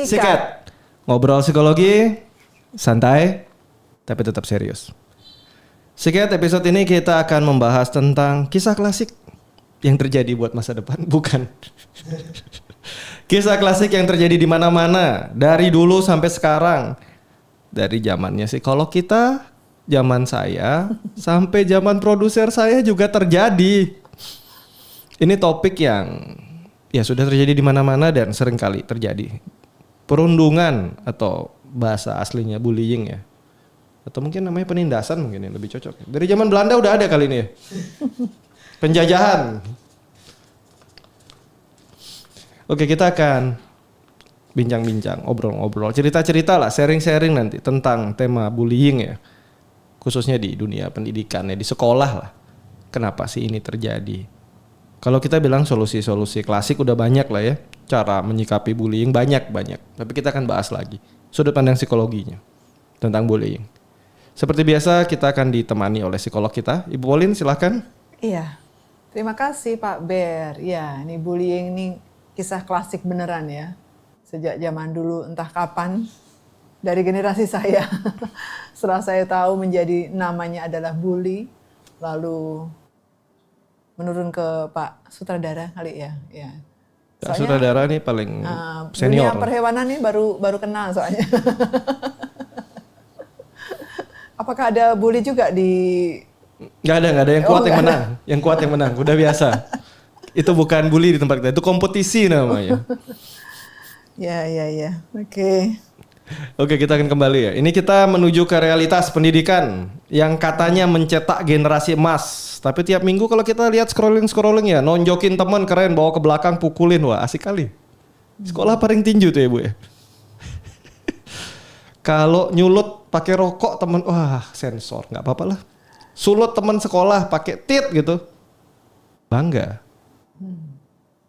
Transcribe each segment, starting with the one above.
Sikat. Ngobrol psikologi, santai, tapi tetap serius. Sikat, episode ini kita akan membahas tentang kisah klasik yang terjadi buat masa depan. Bukan. Kisah klasik yang terjadi di mana-mana. Dari dulu sampai sekarang. Dari zamannya psikolog kita, zaman saya, sampai zaman produser saya juga terjadi. Ini topik yang ya sudah terjadi di mana-mana dan sering kali terjadi. Perundungan atau bahasa aslinya bullying ya. Atau mungkin namanya penindasan mungkin yang lebih cocok. Dari zaman Belanda udah ada kali ini ya. Penjajahan. Oke, kita akan bincang-bincang, ngobrol-ngobrol, cerita-cerita lah, sharing-sharing nanti tentang tema bullying ya. Khususnya di dunia pendidikan ya, di sekolah lah. Kenapa sih ini terjadi? Kalau kita bilang solusi-solusi klasik udah banyak lah ya. Cara menyikapi bullying banyak. Tapi kita akan bahas lagi sudut pandang psikologinya tentang bullying. Seperti biasa kita akan ditemani oleh psikolog kita. Ibu Pauline silahkan. Iya, terima kasih Pak Ber. Ya, ini bullying ini kisah klasik beneran ya. Sejak zaman dulu entah kapan dari generasi saya. Setelah saya tahu menjadi namanya adalah bully. Lalu menurun ke Pak Sutradara kali ya. Ya. Soalnya, Sutradara nih paling senior. Dunia perhewanan nih baru kenal soalnya. Apakah ada bully juga di? Nggak ada yang kuat yang menang. Yang kuat yang menang, udah biasa. Itu bukan bully di tempat kita, itu kompetisi namanya. Ya. Oke, kita akan kembali ya. Ini kita menuju ke realitas pendidikan yang katanya mencetak generasi emas. Tapi tiap minggu kalau kita lihat scrolling ya, nonjokin teman keren, bawa ke belakang pukulin, wah asik kali. Sekolah paling tinju tuh ya Bu ya. Kalau nyulut pakai rokok teman, wah sensor, nggak apa-apa lah. Sulut teman sekolah pakai tit gitu, bangga.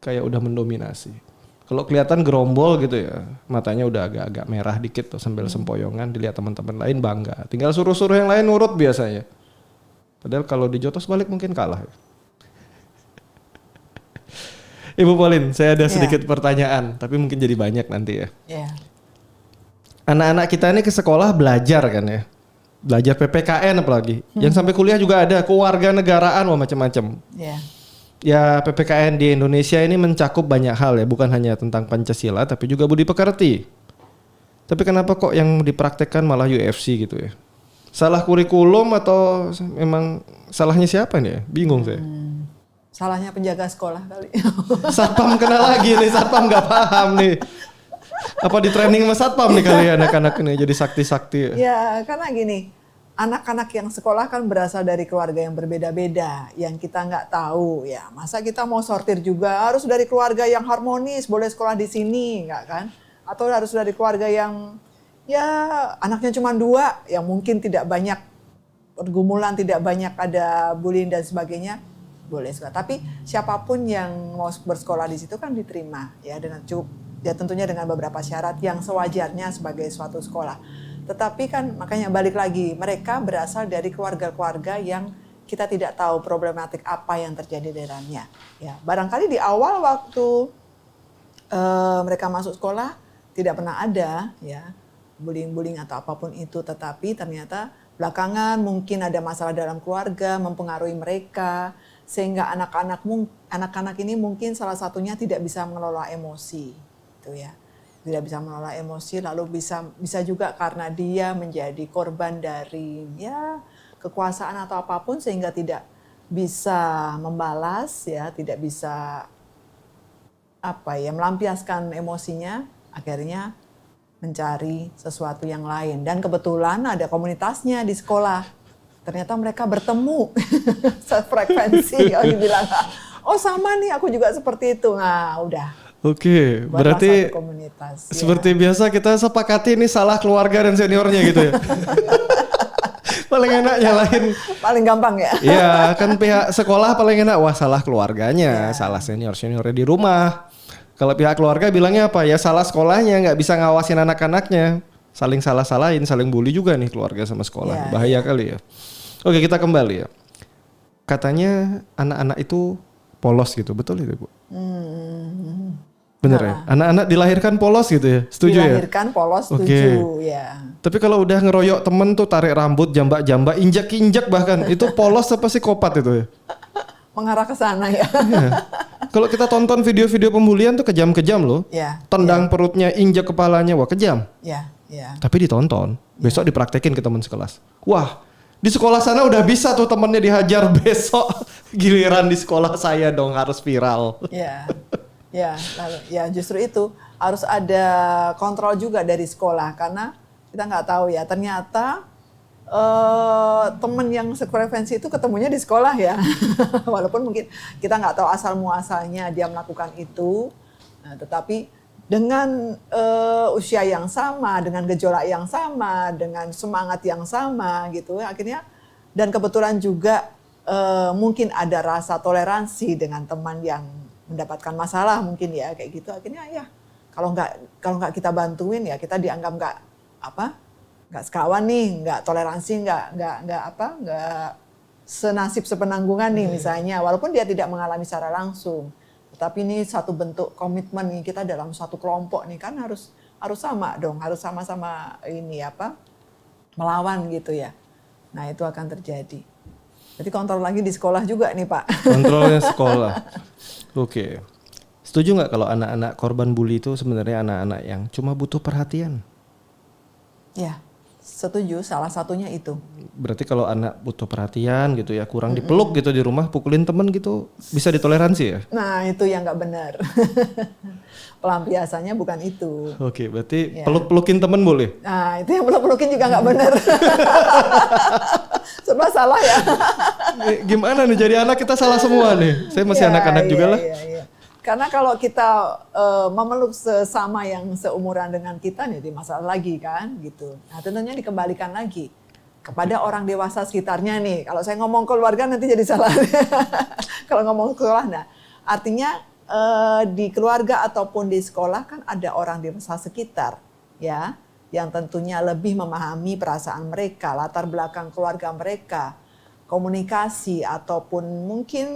Kayak udah mendominasi. Kalau kelihatan gerombol gitu ya, matanya udah agak-agak merah dikit tuh sambil sempoyongan, dilihat teman-teman lain bangga. Tinggal suruh-suruh yang lain nurut biasanya. Padahal kalau dijotos balik mungkin kalah. Ibu Pauline, saya ada sedikit pertanyaan, tapi mungkin jadi banyak nanti ya. Anak-anak kita ini ke sekolah belajar kan ya. Belajar PPKN apalagi. Yang sampai kuliah juga ada, kewarganegaraan wah macam-macam. Ya PPKN di Indonesia ini mencakup banyak hal ya, bukan hanya tentang Pancasila tapi juga budi pekerti. Tapi kenapa kok yang dipraktekkan malah UFC gitu ya? Salah kurikulum atau memang salahnya siapa nih ya? Bingung saya. Salahnya penjaga sekolah kali. Satpam kena lagi nih, Satpam nggak paham nih. Apa di training sama Satpam nih kali ya anak-anak ini jadi sakti-sakti? Ya karena gini, anak-anak yang sekolah kan berasal dari keluarga yang berbeda-beda, yang kita nggak tahu ya. Masa kita mau sortir juga harus dari keluarga yang harmonis, boleh sekolah di sini, nggak kan? Atau harus dari keluarga yang ya anaknya cuma 2, yang mungkin tidak banyak pergumulan, tidak banyak ada bullying dan sebagainya, boleh sekolah. Tapi siapapun yang mau bersekolah di situ kan diterima ya dengan cukup, ya tentunya dengan beberapa syarat yang sewajarnya sebagai suatu sekolah. Tetapi kan makanya balik lagi, mereka berasal dari keluarga-keluarga yang kita tidak tahu problematik apa yang terjadi di dalamnya. Ya, barangkali di awal waktu mereka masuk sekolah tidak pernah ada ya bullying atau apapun itu, tetapi ternyata belakangan mungkin ada masalah dalam keluarga mempengaruhi mereka sehingga anak-anak ini mungkin salah satunya tidak bisa mengelola emosi, itu ya. Tidak bisa mengelola emosi, lalu bisa juga karena dia menjadi korban dari ya kekuasaan atau apapun sehingga tidak bisa membalas ya, tidak bisa melampiaskan emosinya, akhirnya mencari sesuatu yang lain. Dan kebetulan ada komunitasnya di sekolah. Ternyata mereka bertemu sefrekuensi, kalau dibilang, oh sama nih aku juga seperti itu. Nah, udah. Oke, berarti seperti biasa kita sepakati ini salah keluarga dan seniornya gitu ya. Paling enak nyalahin. Paling gampang ya. Iya, kan pihak sekolah paling enak, wah salah keluarganya, salah seniornya di rumah. Kalau pihak keluarga bilangnya apa? Ya salah sekolahnya, nggak bisa ngawasin anak-anaknya. Saling salah-salahin, saling bully juga nih keluarga sama sekolah. Bahaya kali ya. Oke, kita kembali ya. Katanya anak-anak itu polos gitu, betul itu Bu? Bener ya? Anak-anak dilahirkan polos gitu ya? Setuju ya? Dilahirkan polos, setuju ya. Tapi kalau udah ngeroyok temen tuh, tarik rambut, jambak-jambak, injak-injak bahkan, itu polos apa psikopat itu ya? Mengarah ke sana ya. Iya. Kalau kita tonton video-video pembulian tuh kejam-kejam loh. Ya. Tendang perutnya, injak kepalanya, wah kejam. Ya, ya. Tapi ditonton, besok dipraktekin ke teman sekelas. Wah, di sekolah sana udah bisa tuh temennya dihajar, besok giliran di sekolah saya dong harus viral. Ya. Ya, ya justru itu harus ada kontrol juga dari sekolah karena kita nggak tahu ya ternyata temen yang sefrekuensi itu ketemunya di sekolah ya, walaupun mungkin kita nggak tahu asal muasalnya dia melakukan itu, nah, tetapi dengan usia yang sama, dengan gejolak yang sama, dengan semangat yang sama gitu, akhirnya dan kebetulan juga mungkin ada rasa toleransi dengan teman yang mendapatkan masalah mungkin ya kayak gitu, akhirnya ya kalau nggak kita bantuin ya kita dianggap nggak sekawan nih, nggak toleransi, nggak senasib sepenanggungan nih misalnya, walaupun dia tidak mengalami secara langsung, tetapi ini satu bentuk komitmen nih kita dalam satu kelompok nih kan harus sama dong, harus sama-sama ini melawan gitu ya. Nah itu akan terjadi. Jadi kontrol lagi di sekolah juga nih Pak. Kontrolnya sekolah. Oke. Setuju nggak kalau anak-anak korban bully itu sebenarnya anak-anak yang cuma butuh perhatian? Ya, setuju. Salah satunya itu. Berarti kalau anak butuh perhatian gitu ya, kurang dipeluk gitu di rumah, pukulin temen gitu, bisa ditoleransi ya? Nah itu yang nggak benar. Pelampiasannya bukan itu. Oke, berarti peluk-pelukin temen boleh? Nah itu yang peluk-pelukin juga nggak benar. Serba salah ya. Gimana nih, jadi anak kita salah semua nih. Saya masih anak-anak juga lah. Iya. Karena kalau kita memeluk sesama yang seumuran dengan kita nih jadi masalah lagi kan gitu. Nah tentunya dikembalikan lagi kepada orang dewasa sekitarnya nih. Kalau saya ngomong keluarga nanti jadi salah. Kalau ngomong sekolah, nah artinya di keluarga ataupun di sekolah kan ada orang dewasa sekitar ya, yang tentunya lebih memahami perasaan mereka, latar belakang keluarga mereka, komunikasi ataupun mungkin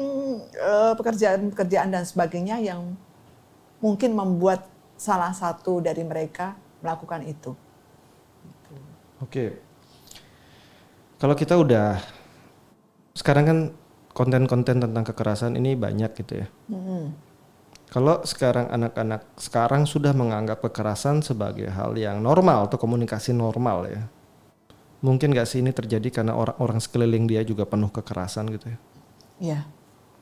pekerjaan dan sebagainya yang mungkin membuat salah satu dari mereka melakukan itu. Oke. Kalau kita udah sekarang kan konten-konten tentang kekerasan ini banyak gitu ya. Kalau sekarang anak-anak sekarang sudah menganggap kekerasan sebagai hal yang normal atau komunikasi normal ya. Mungkin gak sih ini terjadi karena orang-orang sekeliling dia juga penuh kekerasan gitu ya? Iya,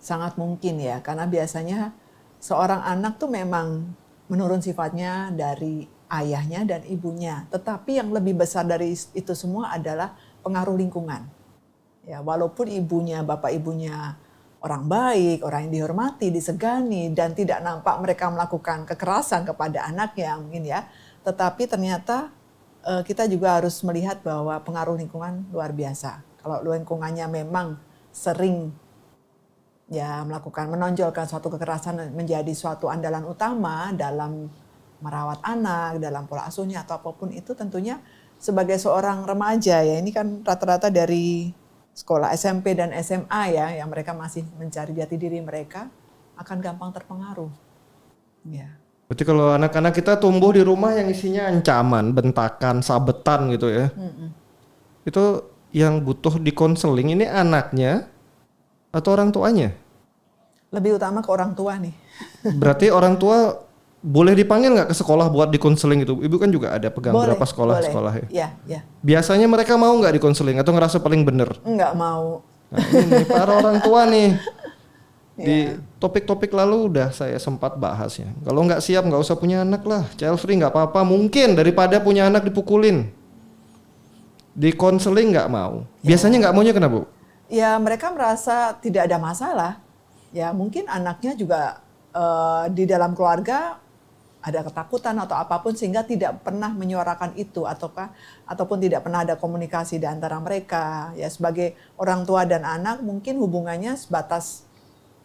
sangat mungkin ya. Karena biasanya seorang anak tuh memang menurun sifatnya dari ayahnya dan ibunya. Tetapi yang lebih besar dari itu semua adalah pengaruh lingkungan. Ya, walaupun bapak ibunya orang baik, orang yang dihormati, disegani, dan tidak nampak mereka melakukan kekerasan kepada anaknya mungkin ya. Tetapi ternyata kita juga harus melihat bahwa pengaruh lingkungan luar biasa. Kalau lingkungannya memang sering ya menonjolkan suatu kekerasan menjadi suatu andalan utama dalam merawat anak, dalam pola asuhnya atau apapun itu, tentunya sebagai seorang remaja ya, ini kan rata-rata dari sekolah SMP dan SMA ya, yang mereka masih mencari jati diri mereka, akan gampang terpengaruh. Ya. Berarti kalau anak-anak kita tumbuh di rumah yang isinya ancaman, bentakan, sabetan gitu ya, itu yang butuh dikonseling ini anaknya atau orang tuanya? Lebih utama ke orang tua nih. Berarti orang tua boleh dipanggil nggak ke sekolah buat dikonseling itu? Ibu kan juga ada pegang berapa sekolah-sekolah ya? Iya. Biasanya mereka mau nggak dikonseling atau ngerasa paling bener? Nggak mau. Nah, ini para orang tua nih. Di topik-topik lalu udah saya sempat bahas ya. Kalau nggak siap nggak usah punya anak lah. Child free nggak apa-apa. Mungkin daripada punya anak dipukulin. Dikonseling nggak mau. Biasanya nggak maunya kenapa, Bu? Ya mereka merasa tidak ada masalah. Ya mungkin anaknya juga di dalam keluarga ada ketakutan atau apapun sehingga tidak pernah menyuarakan itu ataupun tidak pernah ada komunikasi di antara mereka. Ya sebagai orang tua dan anak mungkin hubungannya sebatas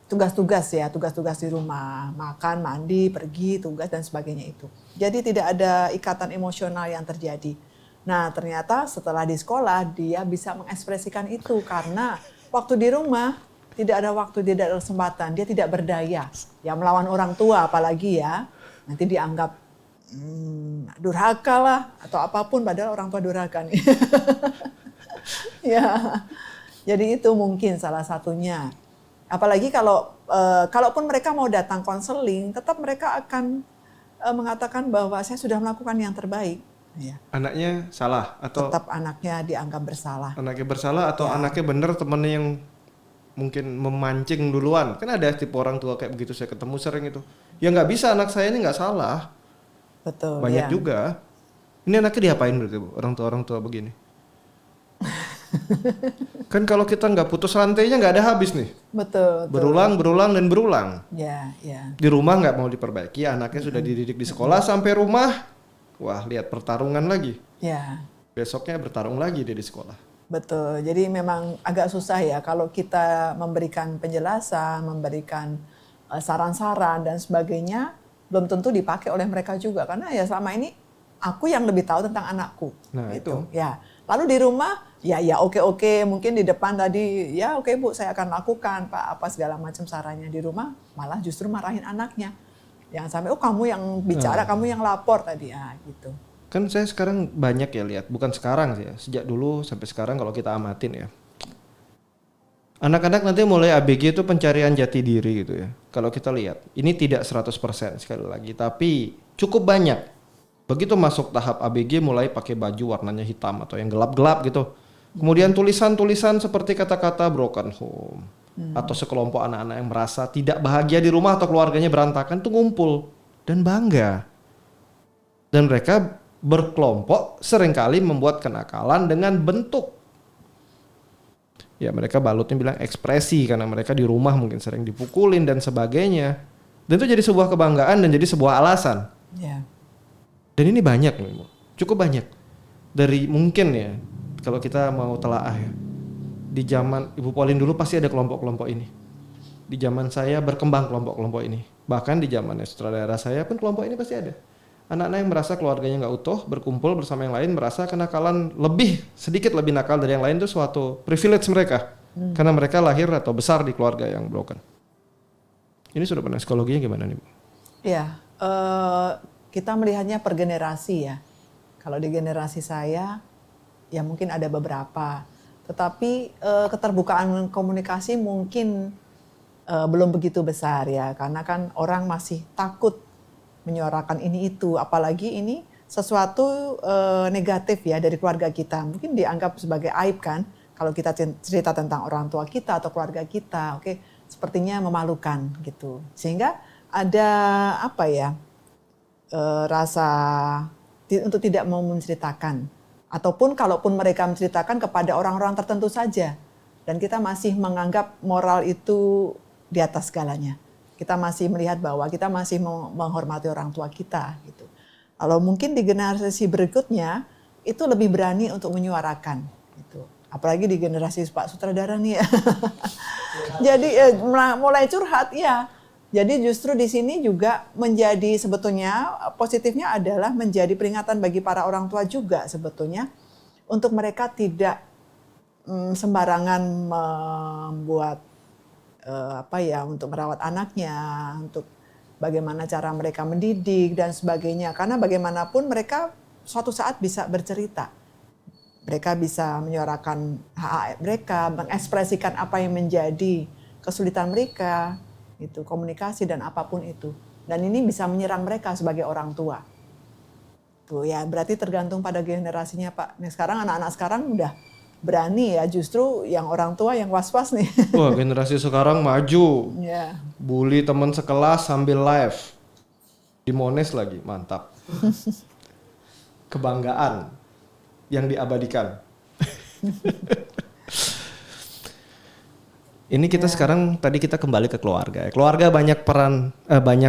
tugas-tugas ya, tugas-tugas di rumah, makan, mandi, pergi, tugas dan sebagainya itu. Jadi tidak ada ikatan emosional yang terjadi. Nah, ternyata setelah di sekolah dia bisa mengekspresikan itu karena waktu di rumah tidak ada waktu, tidak ada kesempatan, dia tidak berdaya. Ya melawan orang tua apalagi ya. nanti dianggap durhaka lah atau apapun, padahal orang tua durhaka nih. Ya, jadi itu mungkin salah satunya. Apalagi kalau kalaupun mereka mau datang konseling, tetap mereka akan mengatakan bahwa saya sudah melakukan yang terbaik. Ya. Anaknya salah atau Tetap anaknya dianggap bersalah. anaknya bersalah atau Ya. anaknya bener temennya yang mungkin memancing duluan. Kan ada tipe orang tua kayak begitu, saya ketemu sering itu. Ya nggak bisa, anak saya ini nggak salah. Betul. Banyak ya. juga. Ini anaknya diapain berarti Bu? Orang tua begini. Kan kalau kita nggak putus rantainya nggak ada habis nih. Betul. Berulang dan berulang. Ya, ya. Di rumah nggak mau diperbaiki, anaknya sudah dididik di sekolah sampai rumah. Wah, lihat pertarungan lagi. Ya. Besoknya bertarung lagi dia di sekolah. Betul. Jadi memang agak susah ya kalau kita memberikan penjelasan, memberikan saran-saran dan sebagainya, belum tentu dipakai oleh mereka juga karena ya selama ini aku yang lebih tahu tentang anakku. Nah, gitu. itu. Ya. Lalu di rumah ya oke, mungkin di depan tadi ya oke Bu, saya akan lakukan Pak apa segala macam sarannya. Di rumah malah justru marahin anaknya. Jangan sampai kamu yang bicara, kamu yang lapor tadi gitu. Kan saya sekarang banyak ya lihat, bukan sekarang sih ya, sejak dulu sampai sekarang kalau kita amatin ya. Anak-anak nanti mulai ABG itu pencarian jati diri gitu ya. Kalau kita lihat, ini tidak 100% sekali lagi, tapi cukup banyak. Begitu masuk tahap ABG mulai pakai baju warnanya hitam atau yang gelap-gelap gitu. Kemudian tulisan-tulisan seperti kata-kata broken home. Atau sekelompok anak-anak yang merasa tidak bahagia di rumah atau keluarganya berantakan tuh ngumpul. Dan bangga. Dan mereka berkelompok seringkali membuat kenakalan dengan bentuk. Ya mereka balutnya bilang ekspresi karena mereka di rumah mungkin sering dipukulin dan sebagainya. Dan itu jadi sebuah kebanggaan dan jadi sebuah alasan. Ya. Dan ini banyak loh, cukup banyak. Dari mungkin ya, kalau kita mau telaah ya. Di zaman Ibu Pauline dulu pasti ada kelompok-kelompok ini. Di zaman saya berkembang kelompok-kelompok ini. Bahkan di zaman sutradara saya pun kelompok ini pasti ada. Anak-anak yang merasa keluarganya nggak utuh, berkumpul bersama yang lain, merasa kenakalan sedikit lebih nakal dari yang lain itu suatu privilege mereka. Karena mereka lahir atau besar di keluarga yang broken. Ini sudah pernah psikologinya gimana nih Bu? Ya, kita melihatnya per generasi ya. Kalau di generasi saya, ya mungkin ada beberapa. Tetapi keterbukaan komunikasi mungkin belum begitu besar ya. Karena kan orang masih takut menyuarakan ini itu. Apalagi ini sesuatu negatif ya dari keluarga kita. Mungkin dianggap sebagai aib kan. Kalau kita cerita tentang orang tua kita atau keluarga kita. Oke, sepertinya memalukan gitu. Sehingga ada rasa untuk tidak mau menceritakan. Ataupun kalaupun mereka menceritakan kepada orang-orang tertentu saja. Dan kita masih menganggap moral itu di atas segalanya. Kita masih melihat bahwa kita masih menghormati orang tua kita. Gitu. Kalau mungkin di generasi berikutnya, itu lebih berani untuk menyuarakan. Gitu. Apalagi di generasi Pak Sutradara nih ya. Jadi mulai curhat ya. Jadi justru di sini juga menjadi sebetulnya positifnya adalah menjadi peringatan bagi para orang tua juga sebetulnya untuk mereka tidak sembarangan membuat untuk merawat anaknya, untuk bagaimana cara mereka mendidik dan sebagainya. Karena bagaimanapun mereka suatu saat bisa bercerita. Mereka bisa menyuarakan hak mereka, mengekspresikan apa yang menjadi kesulitan mereka. Itu komunikasi dan apapun itu, dan ini bisa menyerang mereka sebagai orang tua. Tuh ya berarti tergantung pada generasinya Pak. Nih sekarang anak-anak sekarang udah berani ya, justru yang orang tua yang was-was nih. Wah generasi sekarang maju, Ya. bully teman sekelas sambil live di Mones lagi, mantap. Kebanggaan yang diabadikan. Ini kita sekarang tadi kita kembali ke keluarga. Keluarga banyak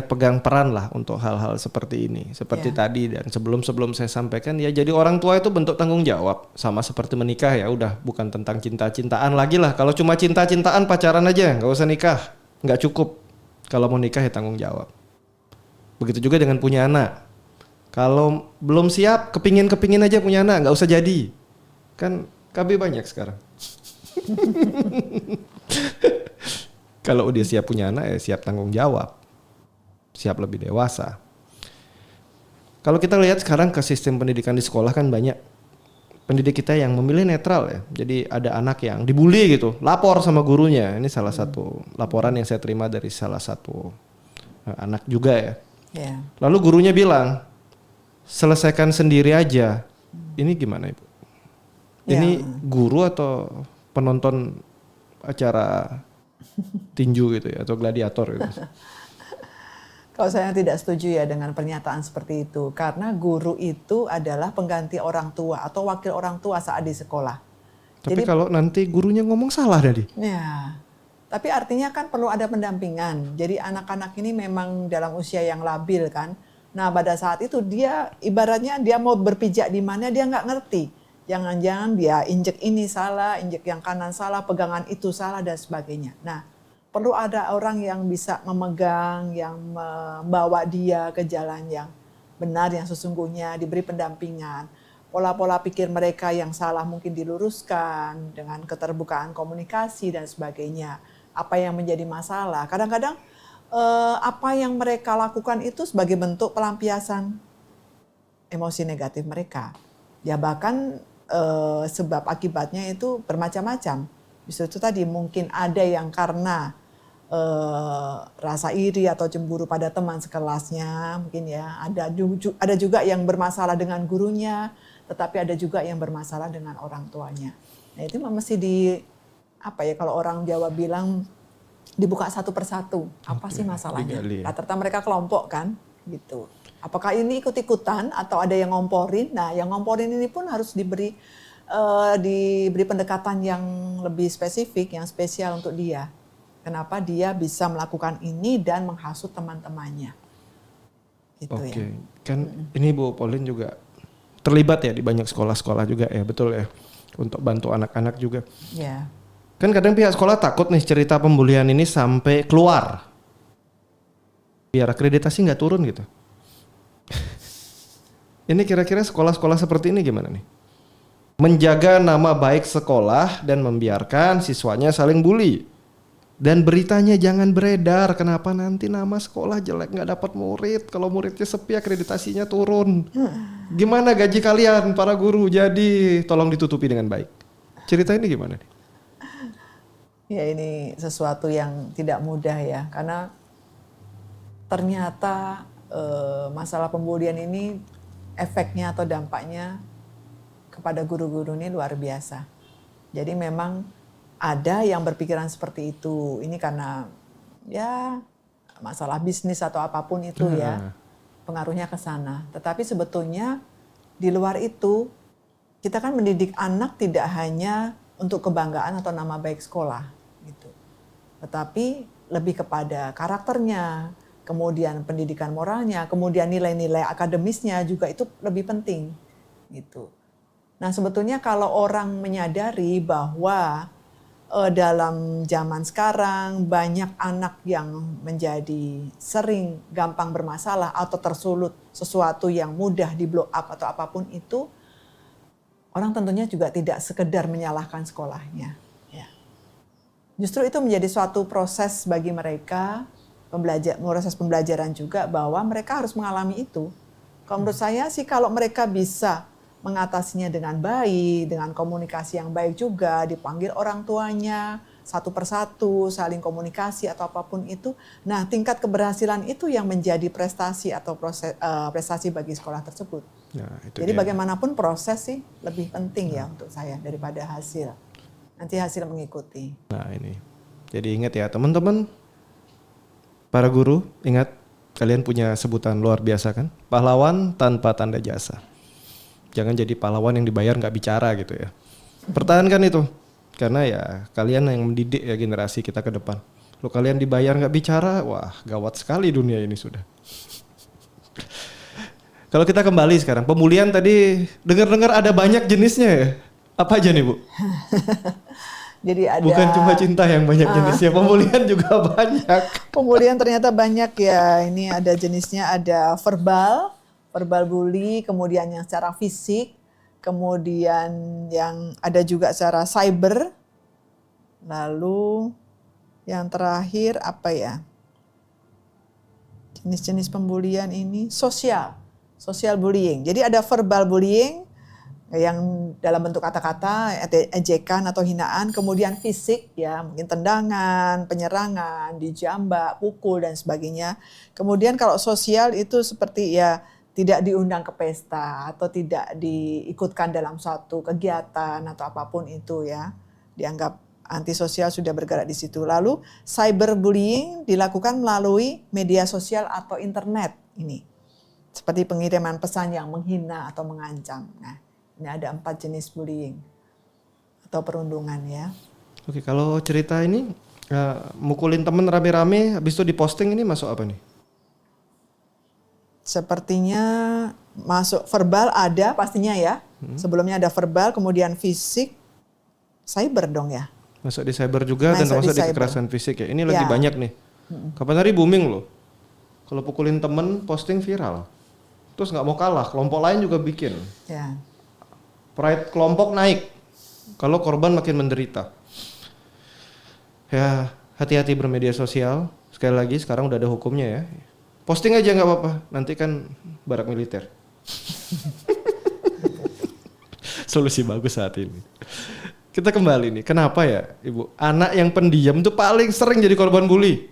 pegang peran lah untuk hal-hal seperti ini. Seperti tadi dan sebelum saya sampaikan ya, jadi orang tua itu bentuk tanggung jawab. Sama seperti menikah ya udah bukan tentang cinta-cintaan lagi lah. Kalau cuma cinta-cintaan pacaran aja, nggak usah nikah, nggak cukup. Kalau mau nikah ya tanggung jawab. Begitu juga dengan punya anak. Kalau belum siap, kepingin aja punya anak, nggak usah jadi. Kan KB banyak sekarang. Kalau udah siap punya anak ya siap tanggung jawab, siap lebih dewasa. Kalau kita lihat sekarang ke sistem pendidikan di sekolah kan banyak pendidik kita yang memilih netral ya. Jadi ada anak yang dibully gitu, lapor sama gurunya. Ini salah satu laporan yang saya terima dari salah satu anak juga ya. Ya. Lalu gurunya bilang, selesaikan sendiri aja. Ini gimana Ibu? Ini guru atau penonton acara tinju gitu ya, atau gladiator gitu? Kalau saya tidak setuju ya dengan pernyataan seperti itu. Karena guru itu adalah pengganti orang tua atau wakil orang tua saat di sekolah. Tapi kalau nanti gurunya ngomong salah tadi? Ya, tapi artinya kan perlu ada pendampingan. Jadi anak-anak ini memang dalam usia yang labil kan. Nah pada saat itu dia ibaratnya dia mau berpijak di mana dia nggak ngerti. Jangan-jangan dia injek ini salah, injek yang kanan salah, pegangan itu salah dan sebagainya. Nah perlu ada orang yang bisa memegang, yang membawa dia ke jalan yang benar, yang sesungguhnya, diberi pendampingan. Pola-pola pikir mereka yang salah mungkin diluruskan dengan keterbukaan komunikasi dan sebagainya. Apa yang menjadi masalah. Kadang-kadang apa yang mereka lakukan itu sebagai bentuk pelampiasan emosi negatif mereka. Ya bahkan sebab akibatnya itu bermacam-macam. Justru itu tadi mungkin ada yang karena rasa iri atau cemburu pada teman sekelasnya, mungkin ya. Ada juga yang bermasalah dengan gurunya, tetapi ada juga yang bermasalah dengan orang tuanya. Nah itu mesti kalau orang Jawa bilang dibuka satu persatu. Apa sih masalahnya? Rata-rata mereka kelompok kan, gitu. Apakah ini ikut-ikutan atau ada yang ngomporin? Nah yang ngomporin ini pun harus diberi pendekatan yang lebih spesifik, yang spesial untuk dia. Kenapa dia bisa melakukan ini dan menghasut teman-temannya. Gitu Oke, kan ini Bu Pauline juga terlibat ya di banyak sekolah-sekolah juga ya, betul ya, untuk bantu anak-anak juga. Ya. Kan kadang pihak sekolah takut nih cerita pembulian ini sampai keluar, biar akreditasi nggak turun gitu. Ini kira-kira sekolah-sekolah seperti ini gimana nih? Menjaga nama baik sekolah dan membiarkan siswanya saling bully. Dan beritanya jangan beredar, kenapa nanti nama sekolah jelek nggak dapat murid, kalau muridnya sepi akreditasinya turun. Gimana gaji kalian para guru, jadi tolong ditutupi dengan baik. Cerita ini gimana nih? Ya ini sesuatu yang tidak mudah ya, karena ternyata masalah pembulian ini efeknya atau dampaknya kepada guru-guru ini luar biasa. Jadi memang ada yang berpikiran seperti itu. Ini karena ya masalah bisnis atau apapun itu ya. Pengaruhnya ke sana. Tetapi sebetulnya di luar itu kita kan mendidik anak tidak hanya untuk kebanggaan atau nama baik sekolah gitu. Tetapi lebih kepada karakternya, kemudian pendidikan moralnya, kemudian nilai-nilai akademisnya juga itu lebih penting gitu. Nah, sebetulnya kalau orang menyadari bahwa dalam zaman sekarang banyak anak yang menjadi sering gampang bermasalah atau tersulut sesuatu yang mudah di blow up atau apapun itu, orang tentunya juga tidak sekedar menyalahkan sekolahnya. Ya. Justru itu menjadi suatu proses bagi mereka, proses pembelajaran juga bahwa mereka harus mengalami itu. Kalau menurut saya sih kalau mereka bisa mengatasinya dengan baik, dengan komunikasi yang baik juga, dipanggil orang tuanya satu persatu, saling komunikasi atau apapun itu. Nah, tingkat keberhasilan itu yang menjadi prestasi atau prestasi bagi sekolah tersebut. Nah, jadi bagaimanapun proses sih lebih penting ya untuk saya daripada hasil. Nanti hasil mengikuti. Nah ini, jadi ingat ya teman-teman, para guru, ingat kalian punya sebutan luar biasa kan? Pahlawan tanpa tanda jasa. Jangan jadi pahlawan yang dibayar nggak bicara gitu ya. Pertahankan itu. Karena ya kalian yang mendidik ya generasi kita ke depan. Kalau kalian dibayar nggak bicara, wah gawat sekali dunia ini sudah. Kalau kita kembali sekarang, pembulian tadi dengar-dengar ada banyak jenisnya ya. Apa aja nih Bu? Jadi ada. Bukan cuma cinta yang banyak jenisnya, pembulian juga banyak. Pembulian ternyata banyak ya. Ini ada jenisnya, ada verbal bully, kemudian yang secara fisik, kemudian yang ada juga secara cyber, lalu yang terakhir apa ya? Jenis-jenis pembulian ini sosial. Social bullying. Jadi ada verbal bullying yang dalam bentuk kata-kata, ejekan atau hinaan, kemudian fisik ya, mungkin tendangan, penyerangan, dijambak, pukul dan sebagainya. Kemudian kalau sosial itu seperti ya tidak diundang ke pesta atau tidak diikutkan dalam suatu kegiatan atau apapun itu ya. Dianggap antisosial sudah bergerak di situ. Lalu cyberbullying dilakukan melalui media sosial atau internet ini. Seperti pengiriman pesan yang menghina atau mengancam. Nah, ini ada 4 jenis bullying atau perundungan ya. Oke, kalau cerita ini mukulin temen rame-rame habis itu diposting ini masuk apa nih? Sepertinya masuk verbal ada pastinya ya. Sebelumnya ada verbal, kemudian fisik, cyber dong ya. Masuk di cyber juga dan Masuk termasuk di di cyber. kekerasan fisik ya. Ini lagi Ya. banyak nih. Kapan hari booming loh. Kalau pukulin temen posting viral. Terus nggak mau kalah, kelompok lain juga bikin. Ya. Pride kelompok naik. Kalau korban makin menderita. Ya, hati-hati bermedia sosial. Sekali lagi sekarang udah ada hukumnya ya. Posting aja nggak apa-apa. Nanti kan barak militer. Solusi bagus saat ini. Kita kembali nih. Kenapa ya, Ibu? Anak yang pendiam itu paling sering jadi korban bully.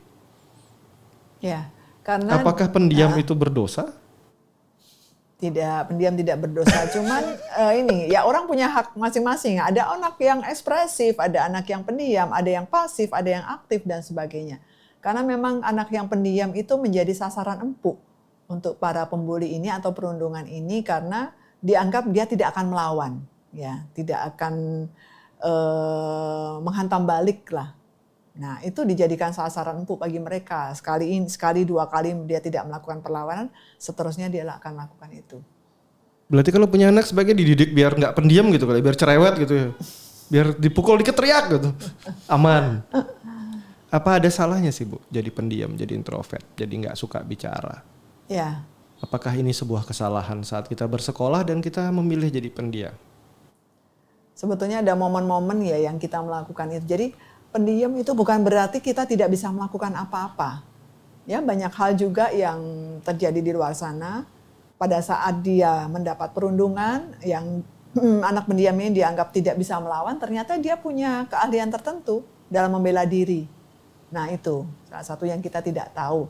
Ya. Karena Apakah pendiam itu berdosa? tidak, pendiam tidak berdosa. Cuman ini ya orang punya hak masing-masing. Ada anak yang ekspresif, ada anak yang pendiam, ada yang pasif, ada yang aktif dan sebagainya. Karena memang anak yang pendiam itu menjadi sasaran empuk untuk para pembuli ini atau perundungan ini karena dianggap dia tidak akan melawan, ya, tidak akan menghantam balik lah. Nah, itu dijadikan sasaran empuk bagi mereka. Sekali, 2 kali dia tidak melakukan perlawanan, seterusnya dia akan melakukan itu. Berarti kalau punya anak sebaiknya dididik biar nggak pendiam gitu kali, biar cerewet gitu ya. Biar dipukul dikit teriak gitu. Aman. Apa ada salahnya sih Bu jadi pendiam, jadi introvert, jadi nggak suka bicara? Ya, Apakah ini sebuah kesalahan saat kita bersekolah dan kita memilih jadi pendiam? sebetulnya ada momen-momen ya yang kita melakukan itu. Jadi pendiam itu bukan berarti kita tidak bisa melakukan apa-apa. Ya, banyak hal juga yang terjadi di luar sana. Pada saat dia mendapat perundungan yang anak pendiam ini dianggap tidak bisa melawan, ternyata dia punya keahlian tertentu dalam membela diri. Nah, itu salah satu yang kita tidak tahu.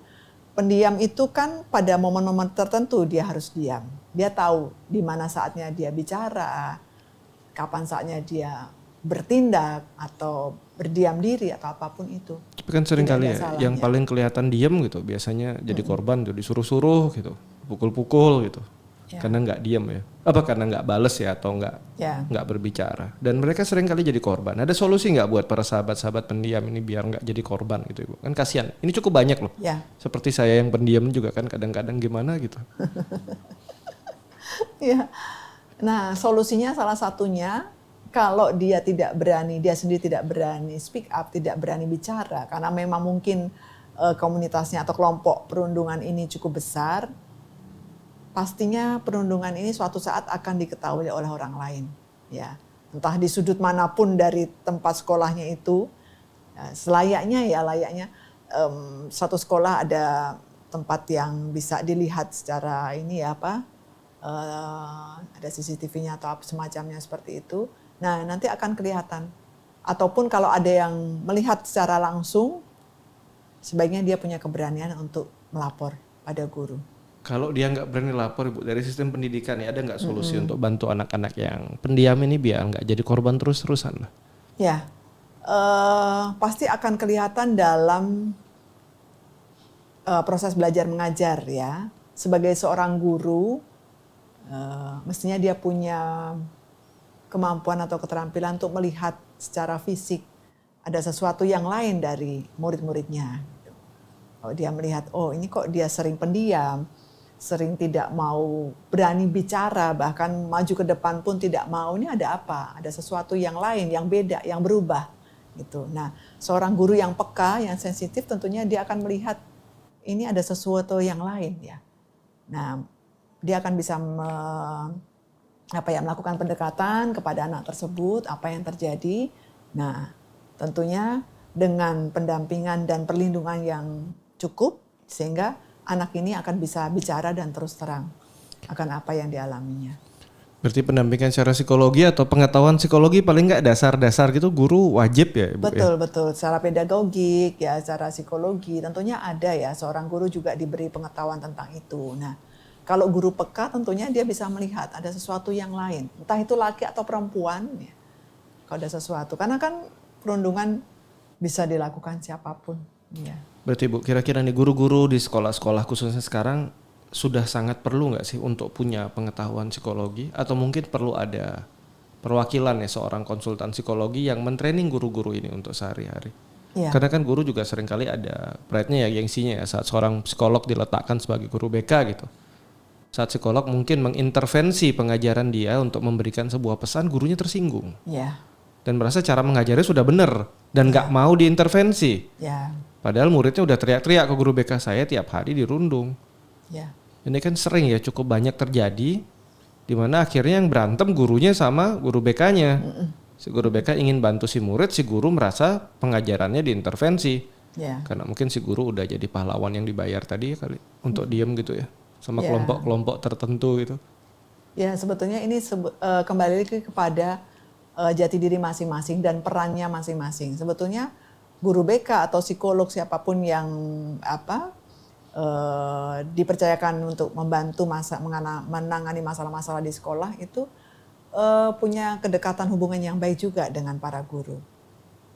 Pendiam itu kan pada momen-momen tertentu dia harus diam. Dia tahu di mana saatnya dia bicara, kapan saatnya dia bertindak atau berdiam diri atau apapun itu. Tapi kan sering Tidak kali ada ya, salahnya. yang paling kelihatan diam gitu, biasanya jadi korban tuh, disuruh-suruh gitu, pukul-pukul gitu. Ya. Karena nggak diam ya. Apa karena nggak bales ya atau Ya. nggak berbicara. Dan mereka sering kali jadi korban. Ada solusi nggak buat para sahabat-sahabat pendiam ini biar nggak jadi korban gitu Ibu? Kan kasihan. Ini cukup banyak loh. Ya. Seperti saya yang pendiam juga kan kadang-kadang gimana gitu. Ya. Nah, solusinya salah satunya kalau dia tidak berani, dia sendiri tidak berani speak up, tidak berani bicara karena memang mungkin komunitasnya atau kelompok perundungan ini cukup besar, pastinya perundungan ini suatu saat akan diketahui oleh orang lain, ya. Entah di sudut manapun dari tempat sekolahnya itu, ya, layaknya satu sekolah ada tempat yang bisa dilihat secara ini ya ada CCTV-nya atau semacamnya seperti itu. Nah, nanti akan kelihatan. Ataupun kalau ada yang melihat secara langsung, sebaiknya dia punya keberanian untuk melapor pada guru. Kalau dia nggak berani lapor Ibu, dari sistem pendidikan ya ada nggak solusi untuk bantu anak-anak yang pendiam ini biar nggak jadi korban terus-terusan lah? Ya, pasti akan kelihatan dalam proses belajar mengajar ya. Sebagai seorang guru, mestinya dia punya kemampuan atau keterampilan untuk melihat secara fisik ada sesuatu yang lain dari murid-muridnya. Kalau dia melihat, oh ini kok dia sering pendiam, sering tidak mau berani bicara, bahkan maju ke depan pun tidak mau, ini ada apa? Ada sesuatu yang lain, yang beda, yang berubah. Gitu. Nah, seorang guru yang peka, yang sensitif tentunya dia akan melihat ini ada sesuatu yang lain ya. Nah, dia akan bisa melakukan pendekatan kepada anak tersebut, apa yang terjadi. Nah, tentunya dengan pendampingan dan perlindungan yang cukup sehingga anak ini akan bisa bicara dan terus terang. akan apa yang dialaminya. Berarti pendampingan secara psikologi atau pengetahuan psikologi paling nggak dasar-dasar gitu guru wajib ya Ibu ya? Betul. Secara pedagogik ya, secara psikologi tentunya ada ya, seorang guru juga diberi pengetahuan tentang itu. Nah, kalau guru peka tentunya dia bisa melihat ada sesuatu yang lain, entah itu laki atau perempuan ya. Kalau ada sesuatu, karena kan perundungan bisa dilakukan siapapun. Ya. Berarti Bu, kira-kira nih guru-guru di sekolah-sekolah khususnya sekarang sudah sangat perlu nggak sih untuk punya pengetahuan psikologi, atau mungkin perlu ada perwakilan ya seorang konsultan psikologi yang mentraining guru-guru ini untuk sehari-hari? Ya. Karena kan guru juga seringkali ada pride-nya ya, gengsinya ya saat seorang psikolog diletakkan sebagai guru BK gitu. Saat psikolog mungkin mengintervensi pengajaran dia untuk memberikan sebuah pesan, gurunya tersinggung. Ya. Dan merasa cara mengajarnya sudah benar dan nggak mau diintervensi. Ya. Padahal muridnya udah teriak-teriak ke guru BK, saya tiap hari dirundung. Ya. Ini kan sering ya, cukup banyak terjadi di mana akhirnya yang berantem gurunya sama guru BK-nya. Si guru BK ingin bantu si murid, si guru merasa pengajarannya diintervensi. Ya. Karena mungkin si guru udah jadi pahlawan yang dibayar tadi kali untuk diem gitu ya, sama kelompok-kelompok tertentu gitu. Ya, sebetulnya ini kembali lagi kepada jati diri masing-masing dan perannya masing-masing. Sebetulnya guru BK atau psikolog siapapun yang dipercayakan untuk membantu menangani masalah-masalah di sekolah itu punya kedekatan hubungan yang baik juga dengan para guru.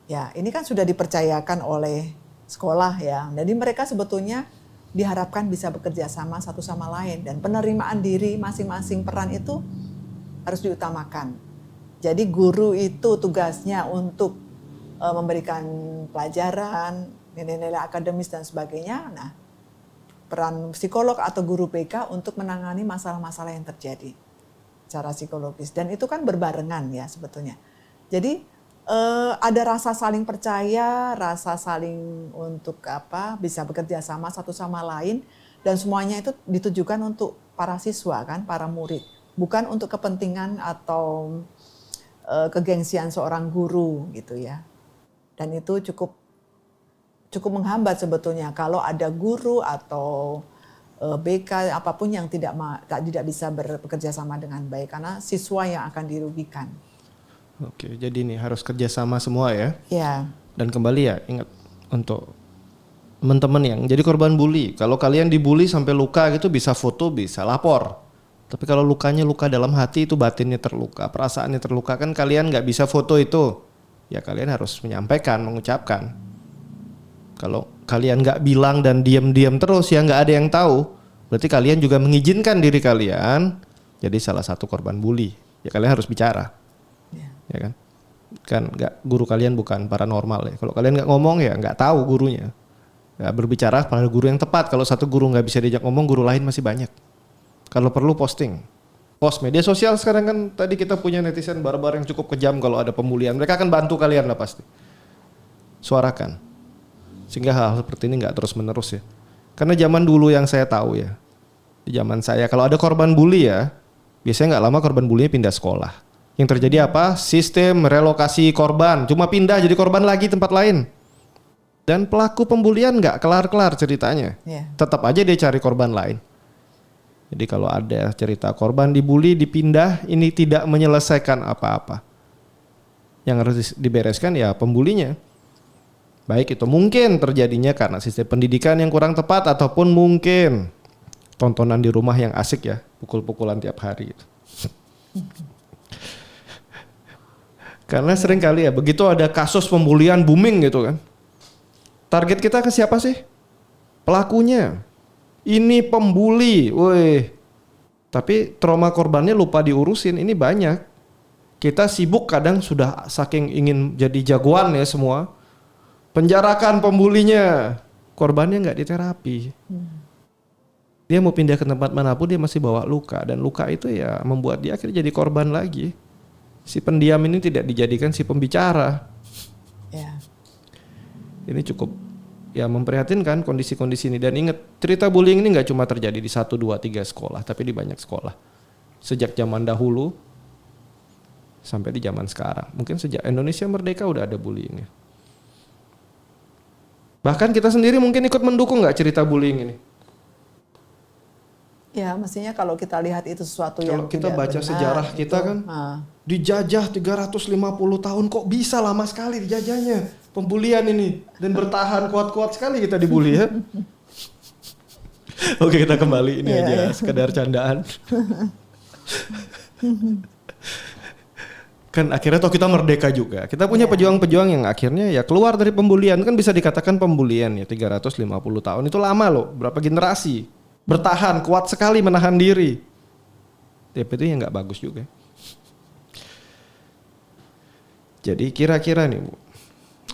Ya, ini kan sudah dipercayakan oleh sekolah ya. Jadi mereka sebetulnya diharapkan bisa bekerja sama satu sama lain, dan penerimaan diri masing-masing peran itu harus diutamakan. Jadi guru itu tugasnya untuk memberikan pelajaran, nilai-nilai akademis dan sebagainya. Nah, peran psikolog atau guru BK untuk menangani masalah-masalah yang terjadi secara psikologis, dan itu kan berbarengan ya sebetulnya. Jadi ada rasa saling percaya, rasa saling untuk bisa bekerja sama satu sama lain, dan semuanya itu ditujukan untuk para siswa kan, para murid, bukan untuk kepentingan atau kegengsian seorang guru gitu ya. Dan itu cukup menghambat sebetulnya kalau ada guru atau BK apapun yang tidak bisa bekerja sama dengan baik, karena siswa yang akan dirugikan. Oke, jadi nih harus kerjasama semua ya. Ya. Dan kembali ya, ingat untuk teman-teman yang jadi korban bully, kalau kalian dibully sampai luka gitu bisa foto, bisa lapor. Tapi kalau lukanya luka dalam hati, itu batinnya terluka, perasaannya terluka, kan kalian nggak bisa foto itu. Ya kalian harus menyampaikan, mengucapkan. Kalau kalian nggak bilang dan diam-diam terus ya nggak ada yang tahu, berarti kalian juga mengizinkan diri kalian jadi salah satu korban bully. Ya kalian harus bicara. Ya kan nggak, guru kalian bukan paranormal ya. Kalau kalian nggak ngomong ya nggak tahu gurunya. Ya, berbicara pada guru yang tepat. Kalau satu guru nggak bisa diajak ngomong, guru lain masih banyak. Kalau perlu post media sosial sekarang kan, tadi kita punya netizen barbar yang cukup kejam. Kalau ada pembulian mereka akan bantu kalian lah pasti. Suarakan sehingga hal seperti ini nggak terus menerus ya. Karena zaman dulu yang saya tahu ya, di zaman saya kalau ada korban bully ya, biasanya nggak lama korban bullynya pindah sekolah. Yang terjadi apa? Sistem relokasi korban, cuma pindah jadi korban lagi tempat lain. Dan pelaku pembulian nggak kelar-kelar ceritanya. Tetap aja dia cari korban lain. Jadi kalau ada cerita korban dibully dipindah, ini tidak menyelesaikan apa-apa. Yang harus dibereskan ya pembulinya. Baik itu mungkin terjadinya karena sistem pendidikan yang kurang tepat, ataupun mungkin tontonan di rumah yang asik ya, pukul-pukulan tiap hari gitu. Karena sering kali ya begitu ada kasus pembulian booming gitu kan, target kita ke siapa sih? Pelakunya. Ini pembuli, woi. Tapi trauma korbannya lupa diurusin. Ini banyak. Kita sibuk kadang sudah saking ingin jadi jagoan ya semua. Penjarakan pembulinya, korbannya nggak diterapi. Dia mau pindah ke tempat manapun dia masih bawa luka, dan luka itu ya membuat dia akhirnya jadi korban lagi. Si pendiam ini tidak dijadikan si pembicara. Ya. Ini cukup ya memprihatinkan kondisi-kondisi ini. Dan ingat, cerita bullying ini nggak cuma terjadi di 1, 2, 3 sekolah, tapi di banyak sekolah. Sejak zaman dahulu sampai di zaman sekarang. Mungkin sejak Indonesia merdeka udah ada bullying ya. Bahkan kita sendiri mungkin ikut mendukung nggak cerita bullying ini? Ya, mestinya kalau kita lihat itu sesuatu Kalau yang kita tidak baca benar, sejarah kita itu, kan dijajah 350 tahun, kok bisa lama sekali dijajahnya. Pembulian ini dan bertahan kuat-kuat sekali kita dibully ya. Oke, kita kembali ini Iya, aja iya. sekedar candaan. Kan akhirnya toh kita merdeka juga. Kita punya Iya. pejuang-pejuang yang akhirnya ya keluar dari pembulian. Kan bisa dikatakan pembulian ya 350 tahun. Itu lama loh, berapa generasi. Bertahan, kuat sekali menahan diri. Tapi itu yang nggak bagus juga. Jadi kira-kira nih Bu,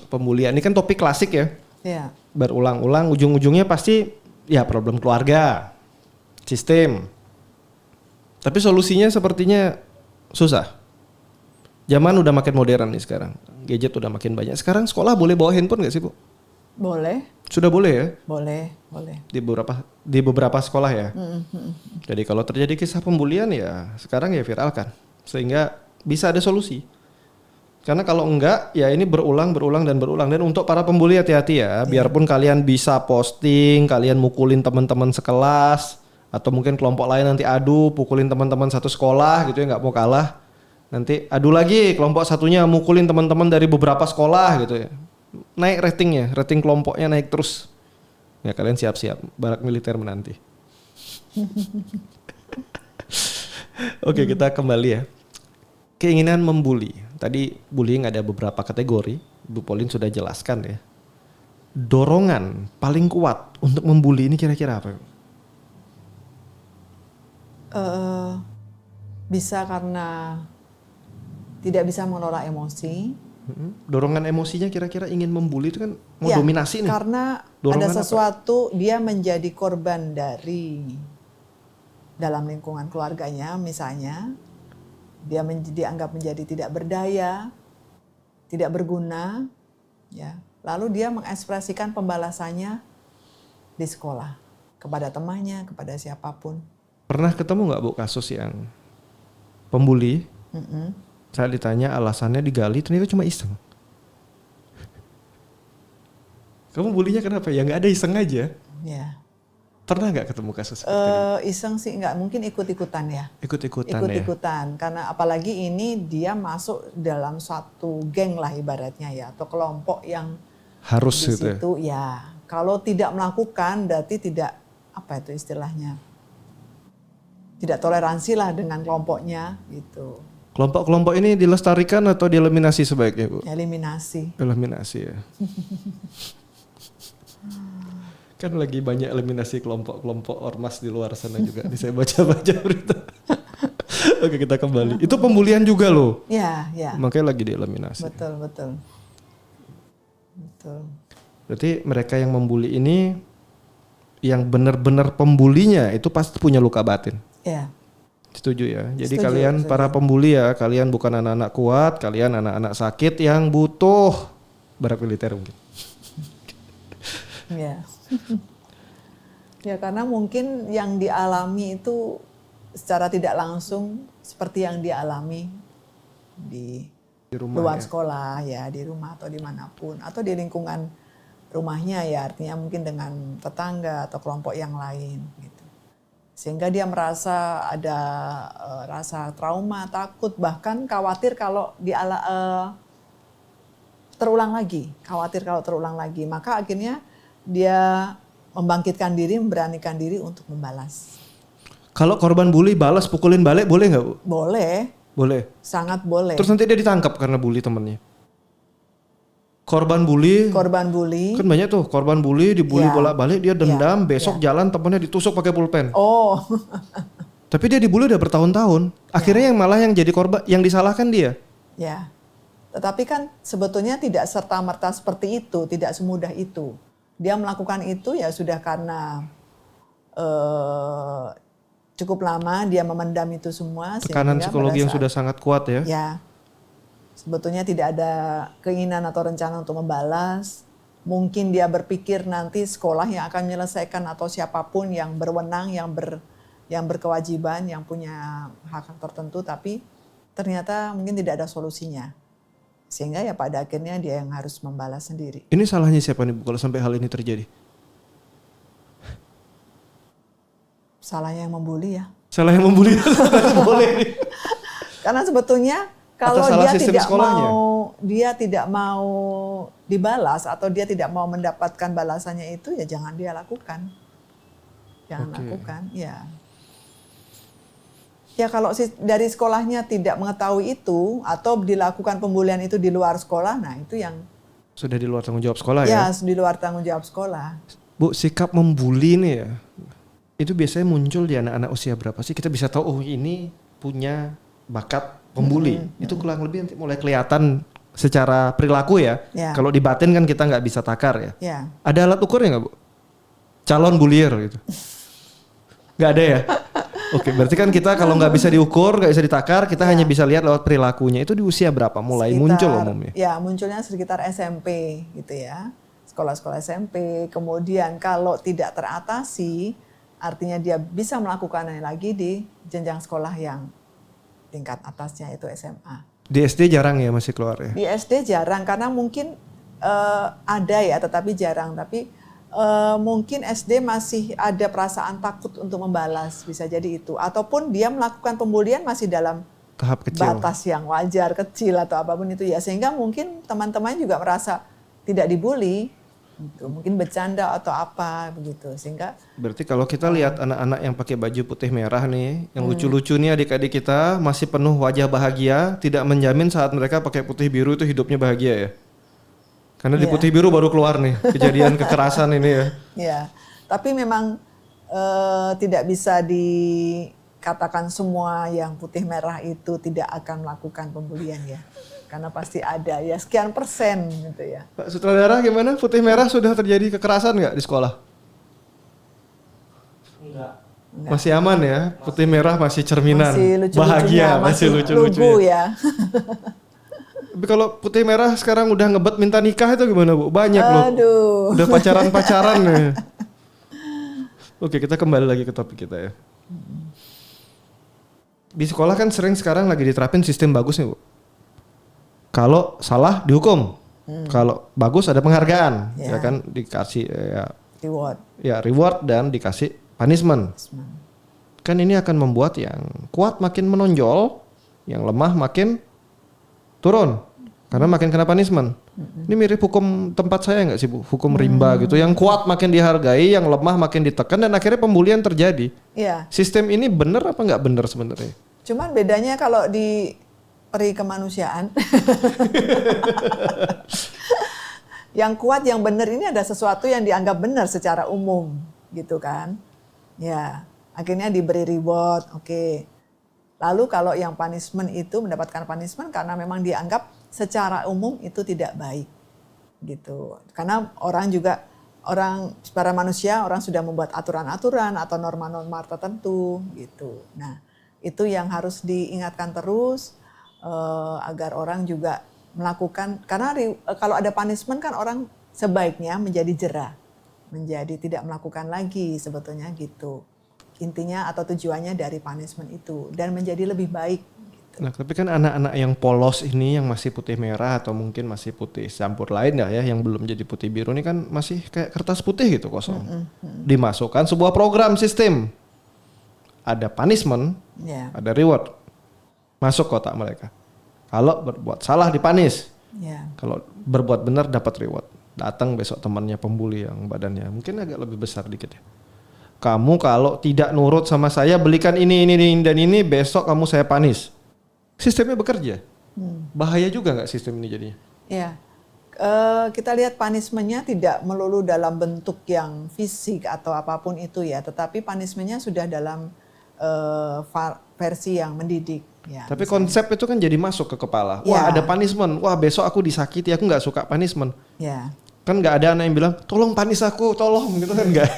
pembulian ini kan topik klasik ya. Iya. Berulang-ulang, ujung-ujungnya pasti ya problem keluarga, sistem. Tapi solusinya sepertinya susah. Zaman udah makin modern nih sekarang. Gadget udah makin banyak. Sekarang sekolah boleh bawa handphone gak sih Bu? Boleh, Sudah boleh ya? boleh, boleh. Di beberapa sekolah ya. Jadi kalau terjadi kisah pembulian ya sekarang ya viralkan. Sehingga bisa ada solusi. Karena kalau enggak ya ini berulang dan berulang. Dan untuk para pembuli hati-hati ya. Biarpun kalian bisa posting, kalian mukulin teman-teman sekelas. Atau mungkin kelompok lain nanti adu, pukulin teman-teman satu sekolah gitu ya, nggak mau kalah. Nanti adu lagi, kelompok satunya mukulin teman-teman dari beberapa sekolah gitu ya. Naik ratingnya, rating kelompoknya naik terus. Ya kalian siap-siap, barak militer menanti. Oke, kita kembali ya. Keinginan membuli. Tadi bullying ada beberapa kategori. Bu Pauline sudah jelaskan ya. Dorongan paling kuat untuk membuli ini kira-kira apa? Bisa karena tidak bisa mengelola emosi. Dorongan emosinya kira-kira ingin membuli itu kan mau Ya, dominasi nih. karena Dorongan ada apa? sesuatu dia menjadi korban dari dalam lingkungan keluarganya misalnya. Dia dianggap menjadi tidak berdaya, tidak berguna, ya. Lalu dia mengekspresikan pembalasannya di sekolah kepada temannya, kepada siapapun. Pernah ketemu nggak Bu kasus yang pembuli? Saya ditanya alasannya digali, ternyata cuma iseng. Kamu bulinya kenapa? Ya nggak ada, iseng aja. Ya. Pernah nggak ketemu kasus seperti ini? Iseng sih nggak, mungkin ikut-ikutan ya. Ikut-ikutan ya. Ikut-ikutan, karena apalagi ini dia masuk dalam suatu geng lah ibaratnya ya, atau kelompok yang Harus di gitu ya. situ ya. Kalau tidak melakukan berarti tidak, apa itu istilahnya, tidak toleransi lah dengan kelompoknya gitu. Kelompok-kelompok ini dilestarikan atau dieliminasi sebaiknya Bu? Eliminasi. Eliminasi ya. Kan lagi banyak eliminasi kelompok-kelompok ormas di luar sana juga. Ini saya baca-baca berita. Oke, kita kembali. Itu pembulian juga loh. Ya, ya. Makanya lagi dieliminasi. Betul, betul. Betul. Berarti mereka yang membuli ini, yang benar-benar pembulinya itu pasti punya luka batin. Ya. Setuju ya. Jadi Setuju, kalian setuju. para pembuli ya, kalian bukan anak-anak kuat, kalian anak-anak sakit yang butuh barak militer mungkin. Ya. Ya karena mungkin yang dialami itu secara tidak langsung seperti yang dialami di Di rumah luar ya. sekolah ya, di rumah atau dimanapun, atau di lingkungan rumahnya ya, artinya mungkin dengan tetangga atau kelompok yang lain gitu. Sehingga dia merasa ada rasa trauma, takut, bahkan khawatir kalau terulang lagi, khawatir kalau terulang lagi. Maka akhirnya dia membangkitkan diri, memberanikan diri untuk membalas. Kalau korban bully balas pukulin balik boleh nggak Bu? Boleh, Boleh. sangat boleh. Terus nanti dia ditangkap karena bully temennya. Korban bully, Korban bully. kan banyak tuh korban bully dibully Ya. bolak-balik, dia dendam, besok jalan temennya ditusuk pakai pulpen. Oh, Tapi dia dibully udah bertahun-tahun. Akhirnya yang malah yang jadi korban, yang disalahkan dia. ya. Tetapi kan sebetulnya tidak serta-merta seperti itu, tidak semudah itu. Dia melakukan itu ya sudah karena cukup lama dia memendam itu semua. Tekanan sehingga psikologi pada yang saat- sudah sangat kuat ya. Ya, sebetulnya tidak ada keinginan atau rencana untuk membalas. Mungkin dia berpikir nanti sekolah yang akan menyelesaikan atau siapapun yang berwenang, yang berkewajiban, yang punya hak tertentu, tapi ternyata mungkin tidak ada solusinya. Sehingga ya pada akhirnya dia yang harus membalas sendiri. Ini salahnya siapa nih Bu kalau sampai hal ini terjadi? Salahnya yang membuli ya. Salah yang membuli boleh. Karena sebetulnya kalau salah dia sistem tidak sekolahnya? dia tidak mau dibalas atau dia tidak mau mendapatkan balasannya itu, ya jangan dia lakukan. Jangan lakukan, ya. Ya kalau dari sekolahnya tidak mengetahui itu atau dilakukan pembulian itu di luar sekolah, nah itu yang Sudah di luar tanggung jawab sekolah ya? di luar tanggung jawab sekolah. Bu, sikap membuli nih ya, itu biasanya muncul di anak-anak usia berapa sih? Kita bisa tahu, oh ini punya bakat pembuli. Itu kurang lebih nanti mulai kelihatan secara perilaku ya. Kalau di batin kan kita nggak bisa takar ya. Ada alat ukurnya nggak, Bu? Calon bulier gitu. Nggak ada ya? Oke, berarti kan kita kalau nggak bisa diukur, nggak bisa ditakar, kita hanya bisa lihat lewat perilakunya. Itu di usia berapa mulai muncul umumnya? Ya, munculnya sekitar SMP gitu ya. Sekolah-sekolah SMP. Kemudian kalau tidak teratasi, artinya dia bisa melakukannya lagi di jenjang sekolah yang tingkat atasnya, itu SMA. Di SD jarang ya masih keluar ya? Di SD jarang karena mungkin ada ya, tetapi jarang. Tapi mungkin SD masih ada perasaan takut untuk membalas, bisa jadi itu. Ataupun dia melakukan pembulian masih dalam tahap kecil, batas yang wajar, kecil atau apapun itu ya. Sehingga mungkin teman-teman juga merasa tidak dibully, gitu. Mungkin bercanda atau apa begitu. Sehingga berarti kalau kita lihat anak-anak yang pakai baju putih merah nih, yang lucu-lucu nih adik-adik kita masih penuh wajah bahagia, tidak menjamin saat mereka pakai putih biru itu hidupnya bahagia ya. Karena di putih biru baru keluar nih kejadian kekerasan ini ya. Ya, tapi memang tidak bisa dikatakan semua yang putih merah itu tidak akan melakukan pembulian ya. Karena pasti ada ya sekian persen gitu ya. Pak Sutradara gimana? Putih merah sudah terjadi kekerasan nggak di sekolah? Enggak. Masih aman ya? Putih merah masih cerminan, Masih lucu-lucunya, bahagia, masih lucu-lucu ya. Tapi kalau putih merah sekarang udah ngebet minta nikah itu gimana, Bu? Banyak loh. Aduh. Udah pacaran-pacaran ya. Oke, kita kembali lagi ke topik kita ya. Di sekolah kan sering sekarang lagi diterapin sistem bagus nih, Bu. Kalau salah dihukum. Kalau bagus ada penghargaan, ya kan, dikasih Reward. Ya, reward dan dikasih punishment. Kan ini akan membuat yang kuat makin menonjol, yang lemah makin turun. Karena makin kena punishment. Ini mirip hukum tempat saya nggak sih, Bu? Hukum rimba gitu. Yang kuat makin dihargai, yang lemah makin ditekan, dan akhirnya pembulian terjadi. Iya. Sistem ini benar apa nggak benar sebenarnya? Cuman bedanya kalau di peri kemanusiaan, yang kuat, yang benar ini ada sesuatu yang dianggap benar secara umum, gitu kan? Ya, akhirnya diberi reward, oke. Lalu kalau yang punishment itu mendapatkan punishment karena memang dianggap secara umum itu tidak baik, gitu. Karena para manusia orang sudah membuat aturan-aturan atau norma-norma tertentu, gitu. Nah, itu yang harus diingatkan terus agar orang juga melakukan. Karena kalau ada punishment kan orang sebaiknya menjadi jera, menjadi tidak melakukan lagi sebetulnya gitu. Intinya atau tujuannya dari punishment itu dan menjadi lebih baik. Gitu. Nah, tapi kan anak-anak yang polos ini yang masih putih merah atau mungkin masih putih campur lain ya, yang belum jadi putih biru ini kan masih kayak kertas putih gitu kosong. Dimasukkan sebuah program sistem. Ada punishment, ada reward. Masuk kotak mereka. Kalau berbuat salah dipanis. Kalau berbuat benar dapat reward. Datang besok temannya pembuli yang badannya mungkin agak lebih besar dikit ya. Kamu kalau tidak nurut sama saya belikan ini dan ini, besok kamu saya panis. Sistemnya bekerja. Bahaya juga nggak sistem ini jadinya? Ya, kita lihat punishment-nya tidak melulu dalam bentuk yang fisik atau apapun itu ya, tetapi punishment-nya sudah dalam versi yang mendidik. Ya, tapi misalnya. konsep itu kan jadi masuk ke kepala. Wah ada punishment, wah besok aku disakiti, aku nggak suka punishment. Ya. Kan nggak ada anak yang bilang, tolong panis aku, tolong gitu kan nggak.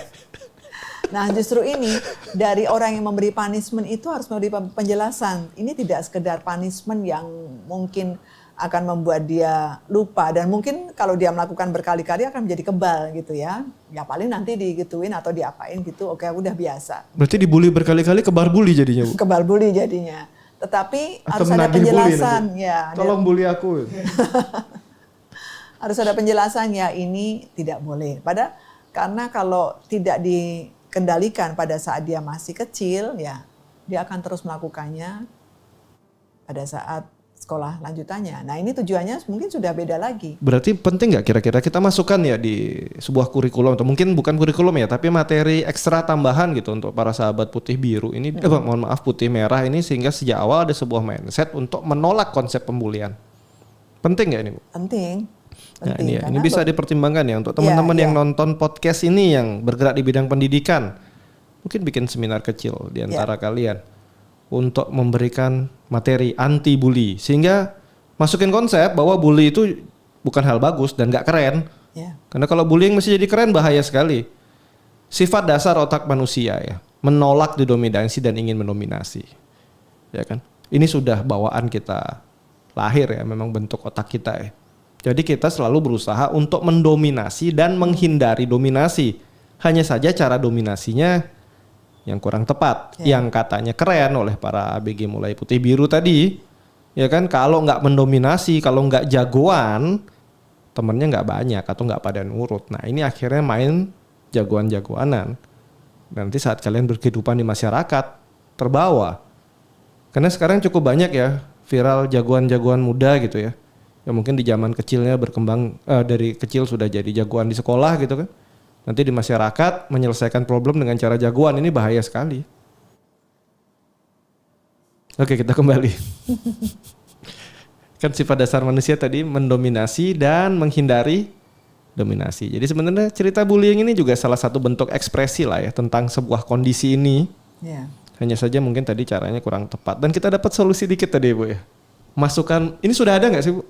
Nah justru ini dari orang yang memberi punishment itu harus memberi penjelasan. Ini tidak sekedar punishment yang mungkin akan membuat dia lupa dan mungkin kalau dia melakukan berkali-kali akan menjadi kebal gitu ya. Ya paling nanti digituin atau diapain gitu, oke udah biasa. Berarti dibully berkali-kali kebar bully jadinya, Bu? Kebal bully jadinya. Tetapi atau harus ada penjelasan ya. Tolong bully aku. Harus ada penjelasan ya, ini tidak boleh. Karena kalau tidak kendalikan pada saat dia masih kecil, ya dia akan terus melakukannya pada saat sekolah lanjutannya. Nah ini tujuannya mungkin sudah beda lagi. Berarti penting nggak kira-kira kita masukkan ya di sebuah kurikulum atau mungkin bukan kurikulum ya, tapi materi ekstra tambahan gitu untuk para sahabat putih biru ini, mohon maaf putih merah ini, sehingga sejak awal ada sebuah mindset untuk menolak konsep pembulian. Penting nggak ini, Bu? Penting. Nah, ini bisa dipertimbangkan ya untuk teman-teman yang nonton podcast ini yang bergerak di bidang pendidikan. Mungkin bikin seminar kecil di antara kalian untuk memberikan materi anti bully, sehingga masukin konsep bahwa bully itu bukan hal bagus dan gak keren. Karena kalau bullying masih jadi keren, bahaya sekali. Sifat dasar otak manusia ya, menolak didominasi dan ingin mendominasi. Ya kan? Ini sudah bawaan kita lahir ya, memang bentuk otak kita ya. Jadi kita selalu berusaha untuk mendominasi dan menghindari dominasi. Hanya saja cara dominasinya yang kurang tepat, yang katanya keren oleh para ABG mulai putih biru tadi, ya kan, kalau nggak mendominasi, kalau nggak jagoan, temennya nggak banyak atau nggak pada nurut. Nah ini akhirnya main jagoan-jagoanan. Nanti saat kalian berkehidupan di masyarakat terbawa, karena sekarang cukup banyak ya viral jagoan-jagoan muda gitu ya, yang mungkin di zaman kecilnya berkembang dari kecil sudah jadi jagoan di sekolah gitu kan. Nanti di masyarakat menyelesaikan problem dengan cara jagoan, ini bahaya sekali. Oke, kita kembali. Kan sifat dasar manusia tadi mendominasi dan menghindari dominasi. Jadi sebenarnya cerita bullying ini juga salah satu bentuk ekspresi lah ya tentang sebuah kondisi ini. Hanya saja mungkin tadi caranya kurang tepat. Dan kita dapat solusi dikit tadi Bu ya. Masukan, ini sudah ada nggak sih Bu?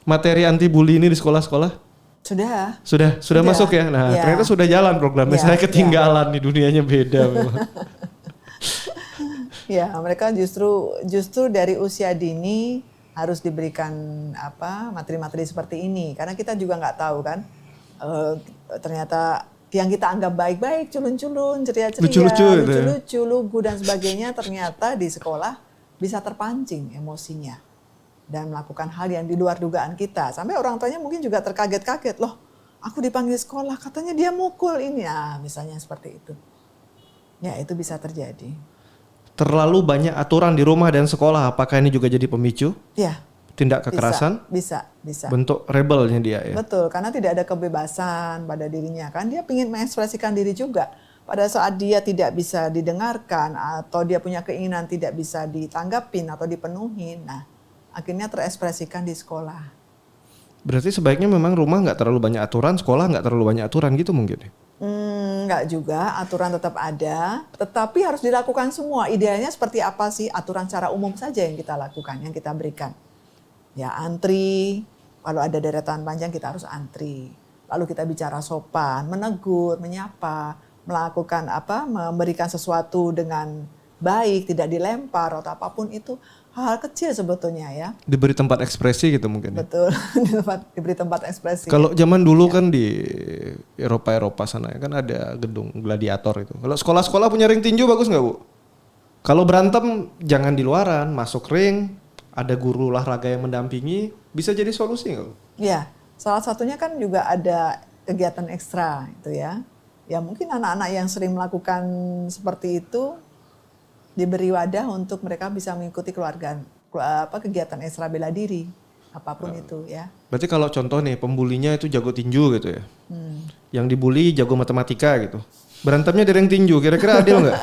Materi anti bully ini di sekolah-sekolah? Sudah masuk ya. Nah, ternyata sudah jalan programnya. Saya ketinggalan nih, dunianya beda memang. Ya, mereka justru dari usia dini harus diberikan materi-materi seperti ini, karena kita juga nggak tahu kan, ternyata yang kita anggap baik-baik, culun-culun, ceria-ceria, lucu-lucu, lugu dan sebagainya, ternyata di sekolah bisa terpancing emosinya dan melakukan hal yang di luar dugaan kita. Sampai orang tuanya mungkin juga terkaget-kaget, loh aku dipanggil sekolah katanya dia mukul ini, misalnya seperti itu. Ya itu bisa terjadi. Terlalu banyak aturan di rumah dan sekolah, apakah ini juga jadi pemicu? Ya. Tindak kekerasan? Bisa. Bentuk rebelnya dia ya? Betul, karena tidak ada kebebasan pada dirinya kan. Dia ingin mengekspresikan diri juga. Pada saat dia tidak bisa didengarkan atau dia punya keinginan tidak bisa ditanggapin atau dipenuhi, nah akhirnya terekspresikan di sekolah. Berarti sebaiknya memang rumah nggak terlalu banyak aturan, sekolah nggak terlalu banyak aturan gitu mungkin? Nggak juga, aturan tetap ada, tetapi harus dilakukan semua. Idealnya seperti apa sih? Aturan secara umum saja yang kita lakukan, yang kita berikan. Ya antri, kalau ada deretan panjang kita harus antri. Lalu kita bicara sopan, menegur, menyapa, melakukan memberikan sesuatu dengan baik, tidak dilempar atau apapun itu. Hal kecil sebetulnya ya. Diberi tempat ekspresi gitu mungkin. Betul, diberi tempat ekspresi. Kalau zaman dulu kan di Eropa sana kan ada gedung gladiator itu. Kalau sekolah-sekolah punya ring tinju bagus nggak Bu? Kalau berantem jangan di luaran, masuk ring, ada guru olahraga yang mendampingi, bisa jadi solusi nggak Bu? Ya, salah satunya kan juga ada kegiatan ekstra itu ya. Ya mungkin anak-anak yang sering melakukan seperti itu diberi wadah untuk mereka bisa mengikuti kegiatan ekstra bela diri apapun itu ya. Berarti kalau contoh nih pembulinya itu jago tinju gitu ya, yang dibully jago matematika gitu, berantemnya di ring tinju, kira-kira adil nggak?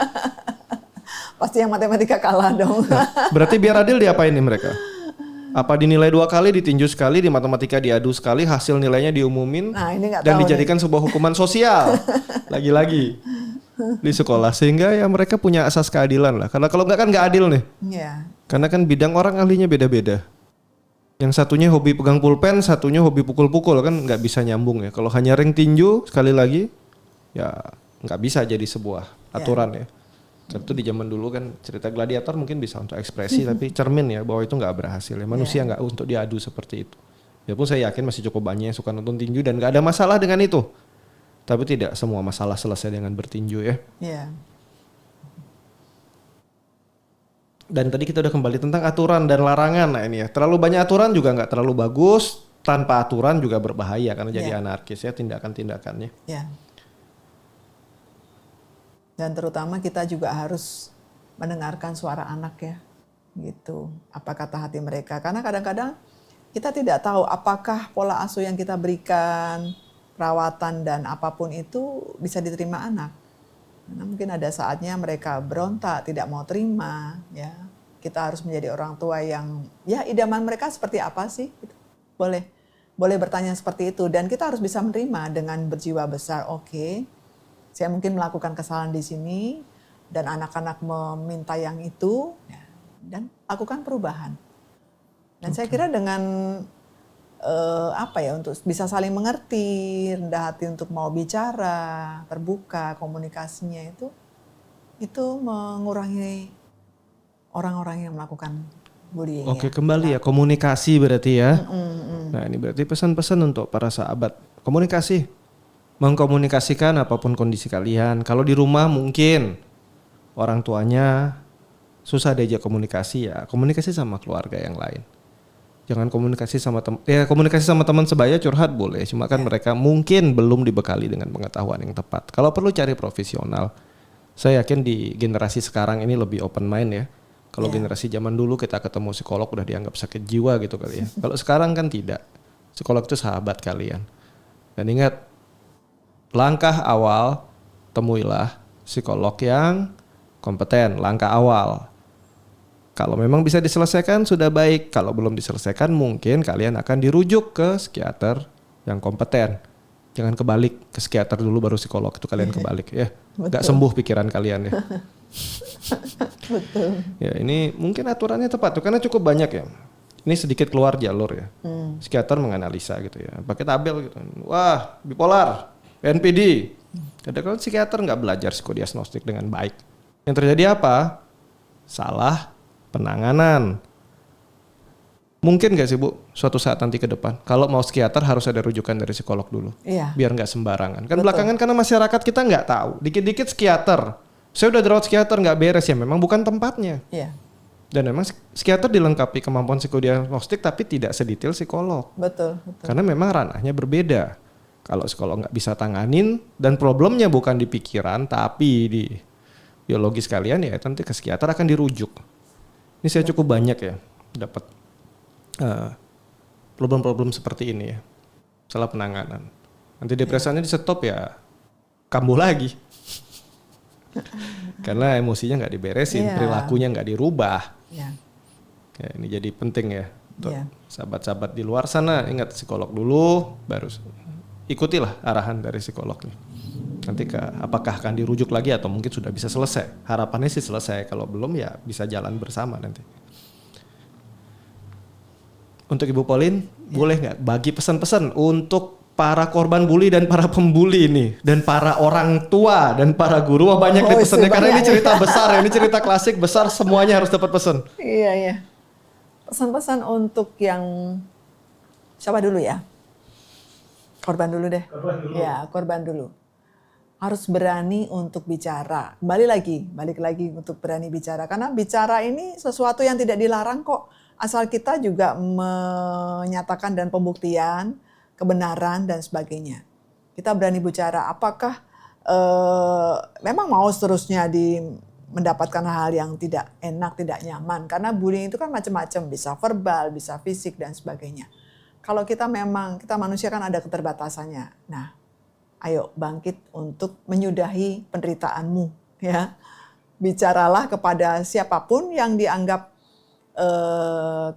Pasti yang matematika kalah dong. Nah, berarti biar adil diapain nih mereka? Apa dinilai 2 kali, ditinju sekali, di matematika diadu sekali, hasil nilainya diumumin, dan dijadikan sebuah hukuman sosial lagi-lagi di sekolah, sehingga ya mereka punya asas keadilan lah. Karena kalau nggak kan nggak adil nih. Karena kan bidang orang ahlinya beda-beda. Yang satunya hobi pegang pulpen, satunya hobi pukul-pukul, kan nggak bisa nyambung ya. Kalau hanya ring tinju sekali lagi, ya nggak bisa jadi sebuah aturan ya. Tentu di zaman dulu kan cerita gladiator mungkin bisa untuk ekspresi, tapi cermin ya bahwa itu nggak berhasil ya. Manusia nggak untuk diadu seperti itu. Ya pun saya yakin masih cukup banyak yang suka nonton tinju dan nggak ada masalah dengan itu. Tapi tidak semua masalah selesai dengan bertinju ya. Dan tadi kita udah kembali tentang aturan dan larangan. Nah ini ya, terlalu banyak aturan juga nggak terlalu bagus. Tanpa aturan juga berbahaya karena jadi anarkis ya tindakan-tindakannya. Dan terutama kita juga harus mendengarkan suara anak ya, gitu. Apa kata hati mereka? Karena kadang-kadang kita tidak tahu apakah pola asuh yang kita berikan, perawatan dan apapun itu bisa diterima anak. Karena mungkin ada saatnya mereka berontak, tidak mau terima, ya. Kita harus menjadi orang tua yang, ya idaman mereka seperti apa sih? Gitu. Boleh bertanya seperti itu dan kita harus bisa menerima dengan berjiwa besar. Oke, saya mungkin melakukan kesalahan di sini dan anak-anak meminta yang itu, ya, dan lakukan perubahan. Dan saya kira dengan untuk bisa saling mengerti, rendah hati untuk mau bicara, terbuka komunikasinya itu mengurangi orang-orang yang melakukan bullying. Oke, kembali ya komunikasi berarti ya. Nah, ini berarti pesan-pesan untuk para sahabat. Komunikasi. Mengkomunikasikan apapun kondisi kalian. Kalau di rumah mungkin orang tuanya susah diajak komunikasi, ya komunikasi sama keluarga yang lain. Jangan komunikasi sama komunikasi sama teman sebaya, curhat boleh. Cuma kan mereka mungkin belum dibekali dengan pengetahuan yang tepat. Kalau perlu cari profesional. Saya yakin di generasi sekarang ini lebih open mind ya. Kalau generasi zaman dulu kita ketemu psikolog udah dianggap sakit jiwa gitu kali ya. Kalau sekarang kan tidak. Psikolog itu sahabat kalian. Dan ingat, langkah awal, temuilah psikolog yang kompeten. Langkah awal. Kalau memang bisa diselesaikan sudah baik. Kalau belum diselesaikan mungkin kalian akan dirujuk ke psikiater yang kompeten. Jangan kebalik, ke psikiater dulu baru psikolog. Itu kalian kebalik ya. Gak sembuh pikiran kalian ya. Betul. Ya ini mungkin aturannya tepat tuh karena cukup banyak ya. Ini sedikit keluar jalur ya. Psikiater menganalisa gitu ya. Pakai tabel gitu. Wah, bipolar. NPD. Kadang-kadang psikiater nggak belajar psikodiagnostik dengan baik. Yang terjadi apa? Salah penanganan. Mungkin nggak sih Bu, suatu saat nanti ke depan, kalau mau psikiater harus ada rujukan dari psikolog dulu. Iya. Biar nggak sembarangan. Kan belakangan karena masyarakat kita nggak tahu. Dikit-dikit psikiater. Saya udah dirawat psikiater nggak beres ya, memang bukan tempatnya. Iya. Dan memang psikiater dilengkapi kemampuan psikodiagnostik tapi tidak sedetail psikolog. Betul. Karena memang ranahnya berbeda. Kalau psikolog nggak bisa tanganin dan problemnya bukan di pikiran tapi di biologis kalian, ya nanti ke psikiater akan dirujuk. Ini saya cukup banyak ya dapat problem-problem seperti ini ya. Salah penanganan. Nanti depresinya di stop ya kambuh lagi. Karena emosinya nggak diberesin, perilakunya nggak dirubah. Ya, ini jadi penting ya untuk sahabat-sahabat di luar sana, ingat psikolog dulu, baru ikutilah arahan dari psikolognya. Nanti apakah akan dirujuk lagi atau mungkin sudah bisa selesai. Harapannya sih selesai, kalau belum ya bisa jalan bersama nanti. Untuk Ibu Pauline, boleh nggak bagi pesan-pesan untuk para korban bully dan para pembuli ini, dan para orang tua dan para guru? Wah, banyak nih pesannya karena ini cerita besar ya, ini cerita klasik besar, semuanya harus dapat pesan. Iya. Pesan-pesan untuk yang siapa dulu ya? Korban dulu deh. Ya, korban dulu. Harus berani untuk bicara. Balik lagi untuk berani bicara. Karena bicara ini sesuatu yang tidak dilarang kok. Asal kita juga menyatakan dan pembuktian, kebenaran dan sebagainya. Kita berani bicara. Apakah memang mau seterusnya mendapatkan hal yang tidak enak, tidak nyaman. Karena bullying itu kan macam-macam. Bisa verbal, bisa fisik dan sebagainya. Kalau kita manusia kan ada keterbatasannya. Nah, ayo bangkit untuk menyudahi penderitaanmu, ya. Bicaralah kepada siapapun yang dianggap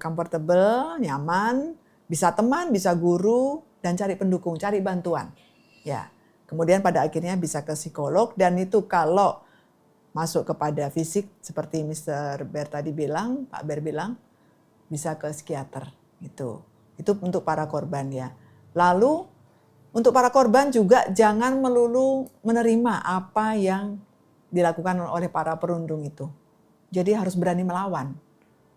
comfortable, nyaman, bisa teman, bisa guru, dan cari pendukung, cari bantuan. Ya. Kemudian pada akhirnya bisa ke psikolog, dan itu kalau masuk kepada fisik seperti Mr. Ber tadi bilang, Pak Ber bilang, bisa ke psikiater. Itu untuk para korban ya. Lalu untuk para korban juga jangan melulu menerima apa yang dilakukan oleh para perundung itu. Jadi harus berani melawan.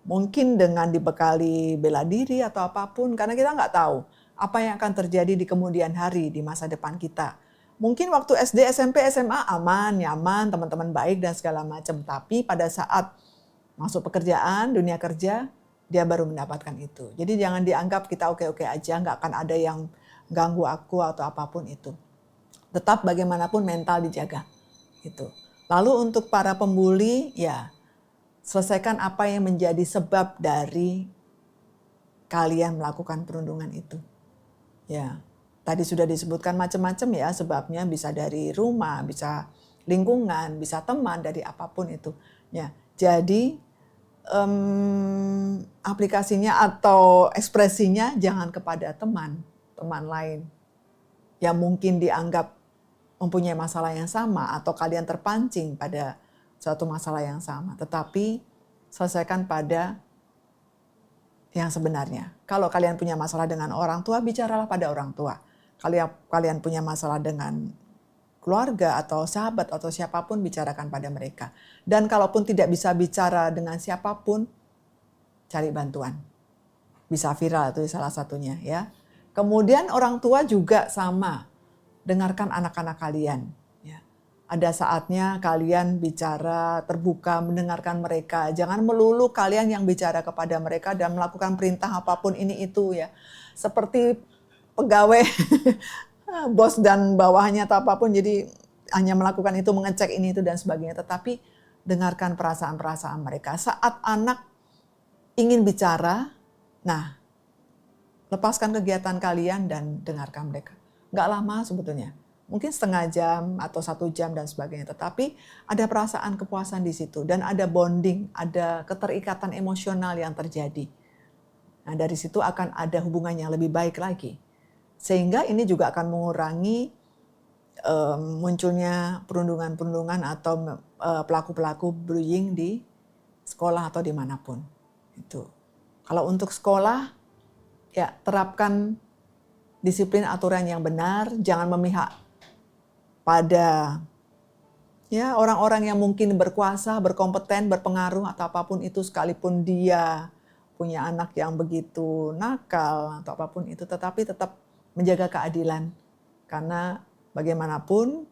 Mungkin dengan dibekali bela diri atau apapun, karena kita nggak tahu apa yang akan terjadi di kemudian hari, di masa depan kita. Mungkin waktu SD, SMP, SMA aman, nyaman, teman-teman baik dan segala macam. Tapi pada saat masuk pekerjaan, dunia kerja, dia baru mendapatkan itu. Jadi jangan dianggap kita oke-oke aja, nggak akan ada yang ganggu aku atau apapun itu. Tetap bagaimanapun mental dijaga. Gitu. Lalu untuk para pembuli, ya selesaikan apa yang menjadi sebab dari kalian melakukan perundungan itu. Ya, tadi sudah disebutkan macam-macam ya sebabnya, bisa dari rumah, bisa lingkungan, bisa teman, dari apapun itu. Ya, jadi aplikasinya atau ekspresinya jangan kepada teman lain yang mungkin dianggap mempunyai masalah yang sama atau kalian terpancing pada suatu masalah yang sama, tetapi selesaikan pada yang sebenarnya. Kalau kalian punya masalah dengan orang tua, bicaralah pada orang tua. Kalau kalian punya masalah dengan keluarga atau sahabat atau siapapun, bicarakan pada mereka. Dan kalaupun tidak bisa bicara dengan siapapun, cari bantuan. Bisa viral, itu salah satunya ya. Kemudian orang tua juga sama, dengarkan anak-anak kalian. Ya. Ada saatnya kalian bicara terbuka, mendengarkan mereka. Jangan melulu kalian yang bicara kepada mereka dan melakukan perintah apapun ini itu ya. Seperti pegawai bos dan bawahnya atau apapun, jadi hanya melakukan itu, mengecek ini itu dan sebagainya. Tetapi dengarkan perasaan-perasaan mereka. Saat anak ingin bicara, nah lepaskan kegiatan kalian dan dengarkan mereka. Nggak lama sebetulnya, mungkin setengah jam atau 1 jam dan sebagainya. Tetapi ada perasaan kepuasan di situ dan ada bonding, ada keterikatan emosional yang terjadi. Nah dari situ akan ada hubungan yang lebih baik lagi. Sehingga ini juga akan mengurangi munculnya perundungan-perundungan atau pelaku-pelaku bullying di sekolah atau dimanapun. Itu. Kalau untuk sekolah, ya terapkan disiplin aturan yang benar, jangan memihak pada ya orang-orang yang mungkin berkuasa, berkompeten, berpengaruh atau apapun itu, sekalipun dia punya anak yang begitu nakal atau apapun itu, tetapi tetap menjaga keadilan. Karena bagaimanapun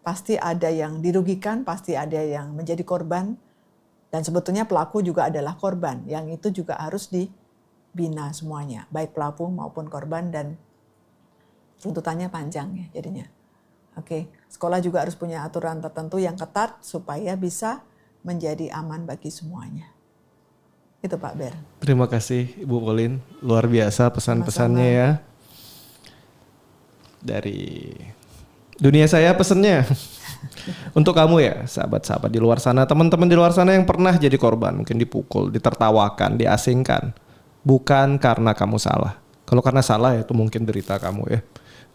pasti ada yang dirugikan, pasti ada yang menjadi korban, dan sebetulnya pelaku juga adalah korban, yang itu juga harus dibina semuanya, baik pelaku maupun korban, dan tuntutannya panjang ya jadinya. Oke, sekolah juga harus punya aturan tertentu yang ketat supaya bisa menjadi aman bagi semuanya. Itu Pak Ber. Terima kasih Ibu Pauline, luar biasa pesan-pesannya ya. Dari dunia saya pesannya untuk kamu ya, sahabat-sahabat di luar sana, teman-teman di luar sana yang pernah jadi korban, mungkin dipukul, ditertawakan, diasingkan, bukan karena kamu salah. Kalau karena salah ya itu mungkin derita kamu ya.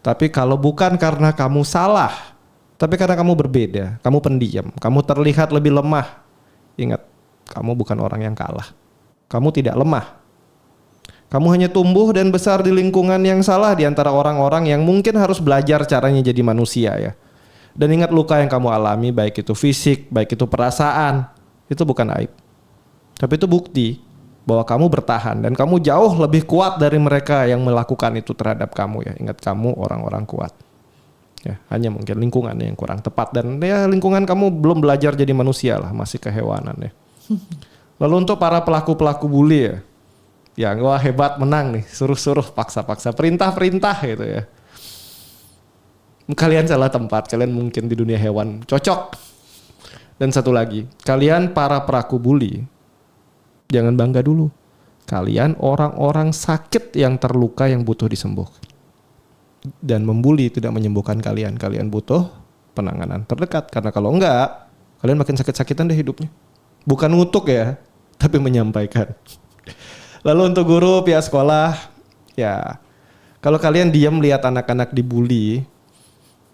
Tapi kalau bukan karena kamu salah, tapi karena kamu berbeda, kamu pendiam, kamu terlihat lebih lemah, ingat, kamu bukan orang yang kalah. Kamu tidak lemah. Kamu hanya tumbuh dan besar di lingkungan yang salah, di antara orang-orang yang mungkin harus belajar caranya jadi manusia ya. Dan ingat, luka yang kamu alami, baik itu fisik, baik itu perasaan, itu bukan aib. Tapi itu bukti bahwa kamu bertahan dan kamu jauh lebih kuat dari mereka yang melakukan itu terhadap kamu ya. Ingat, kamu orang-orang kuat. Ya, hanya mungkin lingkungan yang kurang tepat, dan ya lingkungan kamu belum belajar jadi manusia lah, masih kehewanan ya. Lalu untuk para pelaku-pelaku bully ya. Ya, wah hebat, menang nih, suruh-suruh, paksa-paksa, perintah-perintah gitu ya. Kalian salah tempat, kalian mungkin di dunia hewan cocok. Dan satu lagi, kalian para pelaku bully, jangan bangga dulu. Kalian orang-orang sakit yang terluka yang butuh disembuhkan. Dan membuli tidak menyembuhkan kalian. Kalian butuh penanganan terdekat. Karena kalau enggak, kalian makin sakit-sakitan deh hidupnya. Bukan ngutuk ya, tapi menyampaikan. Lalu untuk guru, pihak sekolah, ya kalau kalian diam lihat anak-anak dibully,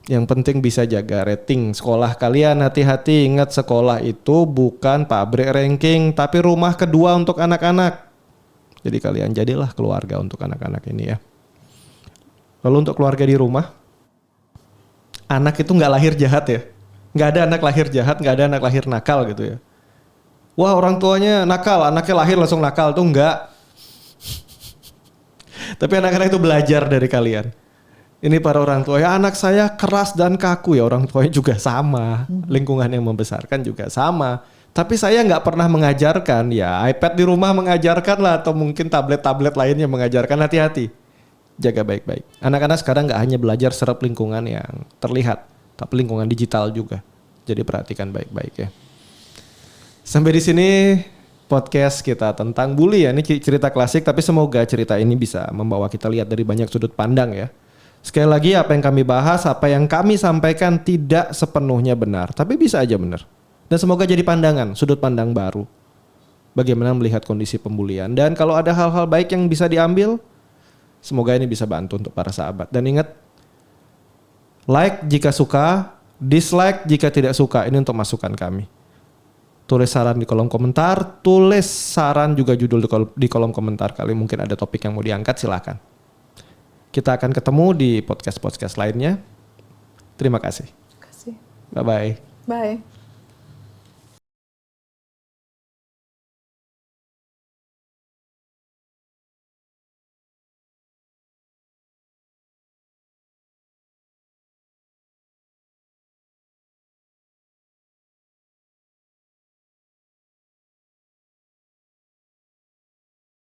yang penting bisa jaga rating sekolah kalian. Hati-hati, ingat sekolah itu bukan pabrik ranking, tapi rumah kedua untuk anak-anak. Jadi kalian jadilah keluarga untuk anak-anak ini ya. Lalu untuk keluarga di rumah, anak itu nggak lahir jahat ya. Nggak ada anak lahir jahat, nggak ada anak lahir nakal gitu ya. Wah orang tuanya nakal, anaknya lahir langsung nakal, tuh enggak. Tapi anak-anak itu belajar dari kalian. Ini para orang tua, ya anak saya keras dan kaku, ya orang tuanya juga sama. Lingkungan yang membesarkan juga sama. Tapi saya nggak pernah mengajarkan, ya iPad di rumah mengajarkan lah, atau mungkin tablet-tablet lainnya mengajarkan. Hati-hati, jaga baik-baik. Anak-anak sekarang nggak hanya belajar serap lingkungan yang terlihat, tapi lingkungan digital juga. Jadi perhatikan baik-baik ya. Sampai di sini podcast kita tentang bully ya. Ini cerita klasik tapi semoga cerita ini bisa membawa kita lihat dari banyak sudut pandang ya. Sekali lagi apa yang kami bahas, apa yang kami sampaikan tidak sepenuhnya benar, tapi bisa aja benar. Dan semoga jadi pandangan, sudut pandang baru. Bagaimana melihat kondisi pembulian. Dan kalau ada hal-hal baik yang bisa diambil, semoga ini bisa bantu untuk para sahabat. Dan ingat, like jika suka, dislike jika tidak suka. Ini untuk masukan kami. Tulis saran di kolom komentar, tulis saran juga judul di kolom komentar. Kali mungkin ada topik yang mau diangkat, silakan. Kita akan ketemu di podcast-podcast lainnya. Terima kasih. Terima kasih. Bye-bye. Bye.